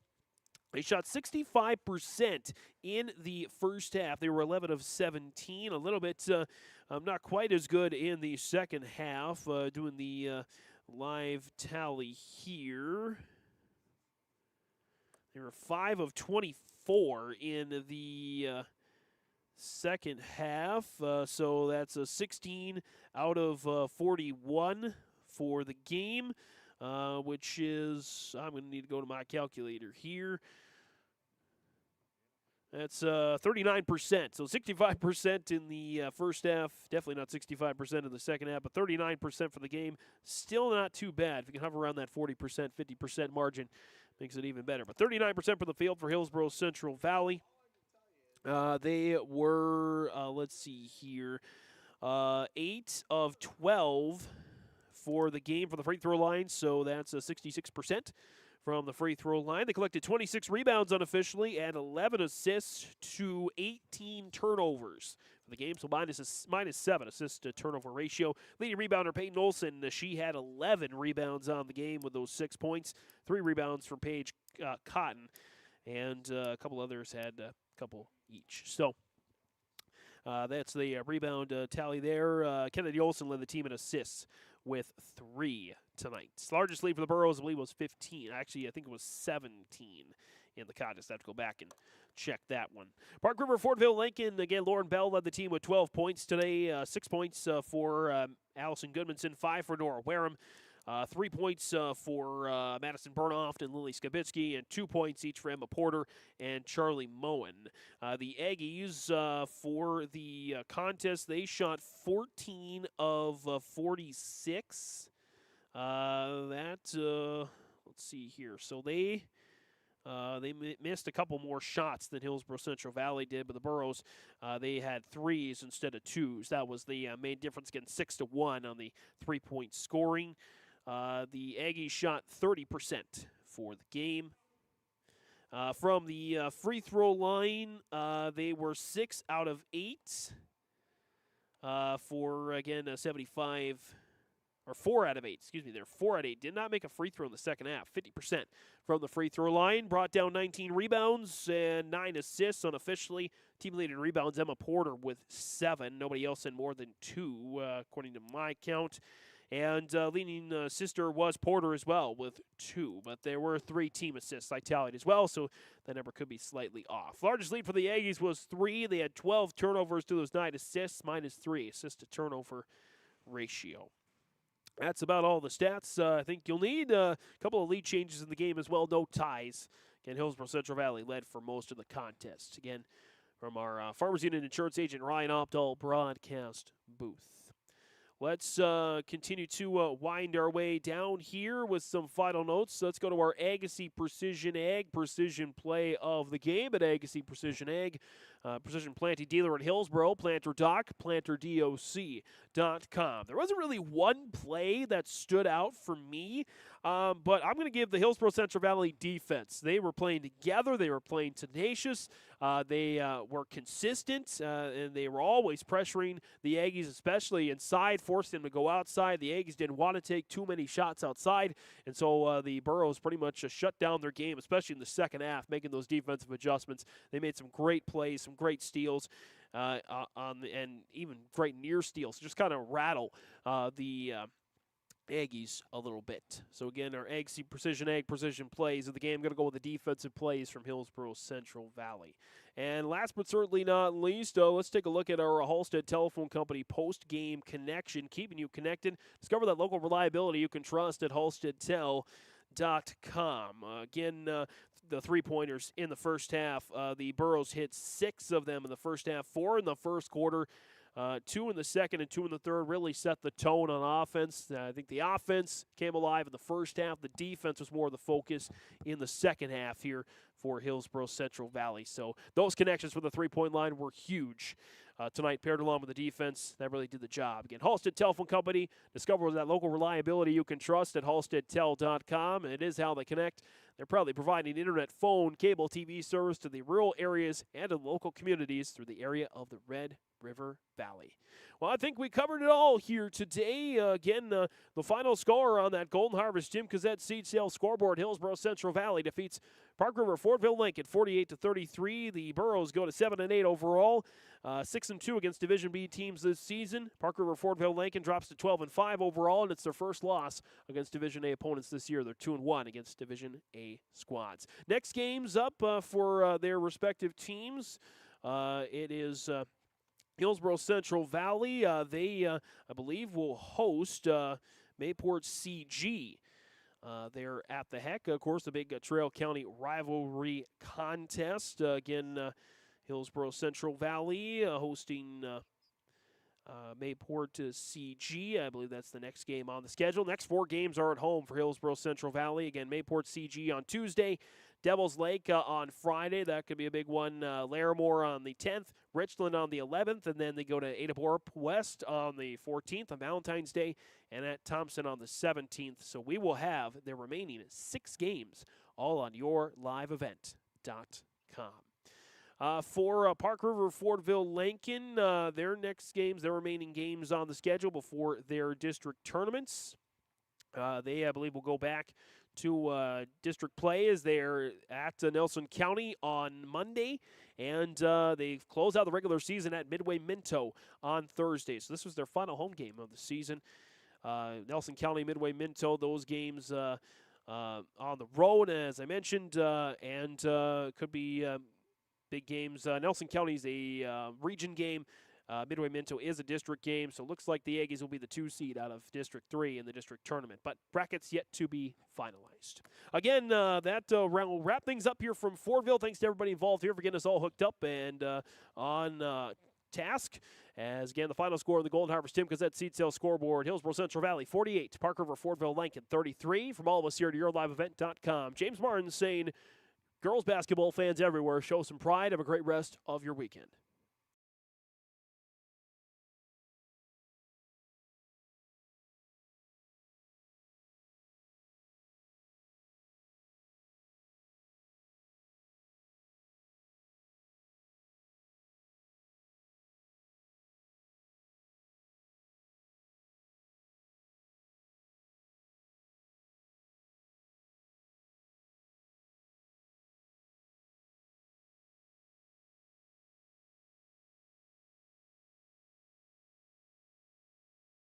they shot 65% in the first half. They were 11 of 17, a little bit not quite as good in the second half. Doing the live tally here. They were 5 of 24 in the second half, so that's a 16 out of 41 for the game. Which is, I'm going to need to go to my calculator here. That's 39%. So 65% in the first half. Definitely not 65% in the second half, but 39% for the game. Still not too bad. If you can hover around that 40%, 50% margin, makes it even better. But 39% for the field for Hillsboro-Central Valley. They were, let's see here, 8 of 12 for the game for the free throw line, so that's 66% from the free throw line. They collected 26 rebounds unofficially and 11 assists to 18 turnovers for the game, so minus 7 assist to turnover ratio. Leading rebounder Peyton Olson, she had 11 rebounds on the game with those 6 points, 3 rebounds from Paige Cotton, and a couple others had a couple each. So that's the rebound tally there. Kennedy Olson led the team in assists with 3 tonight. Largest lead for the Burrows, I believe, was 15. Actually, I think it was 17 in the contest. I have to go back and check that one. Park River Fordville Lincoln, again, Lauren Bell led the team with 12 points today. 6 points for Allison Goodmanson, 5 for Nora Wareham. 3 points for Madison Burnoft and Lily Skabitsky, and 2 points each for Emma Porter and Charlie Moen. The Aggies, for the contest, they shot 14 of 46. Let's see here. So they missed a couple more shots than Hillsboro-Central Valley did, but the Burrows, they had 3s instead of 2s. That was the main difference, getting 6-1 on the 3-point scoring. The Aggies shot 30% for the game. From the free throw line, they were 6 out of 8 for, again, 75, or 4 out of 8. Excuse me, they're 4 out of 8. Did not make a free throw in the second half. 50% from the free throw line. Brought down 19 rebounds and 9 assists unofficially. Team leading rebounds, Emma Porter with 7. Nobody else in more than 2, according to my count. And leading sister was Porter as well with 2. But there were 3 team assists I tallied as well, so that number could be slightly off. Largest lead for the Aggies was 3. They had 12 turnovers to those 9 assists, minus 3 assist to turnover ratio. That's about all the stats I think you'll need. A couple of lead changes in the game as well. No ties. Again, Hillsboro-Central Valley led for most of the contest. Again, from our Farmers Union Insurance Agent Ryan Opdahl broadcast booth. Let's continue to wind our way down here with some final notes. Let's go to our Agassiz Precision Ag Precision Play of the game at Agassiz Precision Ag. Precision planting dealer in Hillsboro, Planter Doc, PlanterDoc.com. There wasn't really one play that stood out for me, but I'm going to give the Hillsboro-Central Valley defense. They were playing together. They were playing tenacious. They were consistent, and they were always pressuring the Aggies, especially inside, forced them to go outside. The Aggies didn't want to take too many shots outside, and so the Burrows pretty much shut down their game, especially in the second half, making those defensive adjustments. They made some great plays, some great steals, and even great near steals. Just kind of rattle the Aggies a little bit. So again, our precision plays of the game. Going to go with the defensive plays from Hillsboro-Central Valley. And last but certainly not least, let's take a look at our Halstead Telephone Company post-game connection, keeping you connected. Discover that local reliability you can trust at halsteadtel.com. Again, the three-pointers in the first half. The Burros hit 6 of them in the first half, 4 in the first quarter. 2 in the second and 2 in the third really set the tone on offense. I think the offense came alive in the first half. The defense was more of the focus in the second half here for Hillsboro-Central Valley. So those connections from the three-point line were huge tonight, paired along with the defense. That really did the job. Again, Halstead Telephone Company. Discover that local reliability you can trust at halsteadtel.com. And it is how they connect. They're proudly providing internet, phone, cable, TV service to the rural areas and to local communities through the area of the Red River Valley. Well, I think we covered it all here today. Again, the final score on that Golden Harvest Jim Cassette seed sale scoreboard: Hillsboro-Central Valley defeats Park River Fortville Lincoln 48-33. The Burros go to 7-8 overall, 6-2 against Division B teams this season. Park River Fortville Lincoln drops to 12-5 overall, and it's their first loss against Division A opponents this year. They're 2-1 against Division A squads. Next games up for their respective teams. It is Hillsboro-Central Valley. They, I believe, will host Mayport CG. They're at the Heck. Of course, the big Trail County rivalry contest. Again, Hillsboro-Central Valley hosting Mayport CG. I believe that's the next game on the schedule. Next 4 games are at home for Hillsboro-Central Valley. Again, Mayport CG on Tuesday, Devil's Lake on Friday. That could be a big one. Larimore on the 10th, Richland on the 11th, and then they go to Adaport West on the 14th on Valentine's Day, and at Thompson on the 17th. So we will have their remaining 6 games all on yourliveevent.com. For Park River Fortville Lincoln, their next games, their remaining games on the schedule before their district tournaments. They, I believe, will go back to district play as they're at Nelson County on Monday, and they close out the regular season at Midway Minto on Thursday. So this was their final home game of the season. Nelson County, Midway Minto, those games on the road, as I mentioned, and could be big games. Nelson County is a region game. Midway Minto is a district game, so it looks like the Aggies will be the 2 seed out of District 3 in the district tournament, but brackets yet to be finalized. Again, that will wrap things up here from Fortville. Thanks to everybody involved here for getting us all hooked up and on task. As again, the final score of the Golden Harvest Tim Cassette seed sale scoreboard: Hillsboro-Central Valley 48, Park River Fortville Lincoln 33. From all of us here at yourliveevent.com, James Martin saying, girls basketball fans everywhere, show some pride. Have a great rest of your weekend.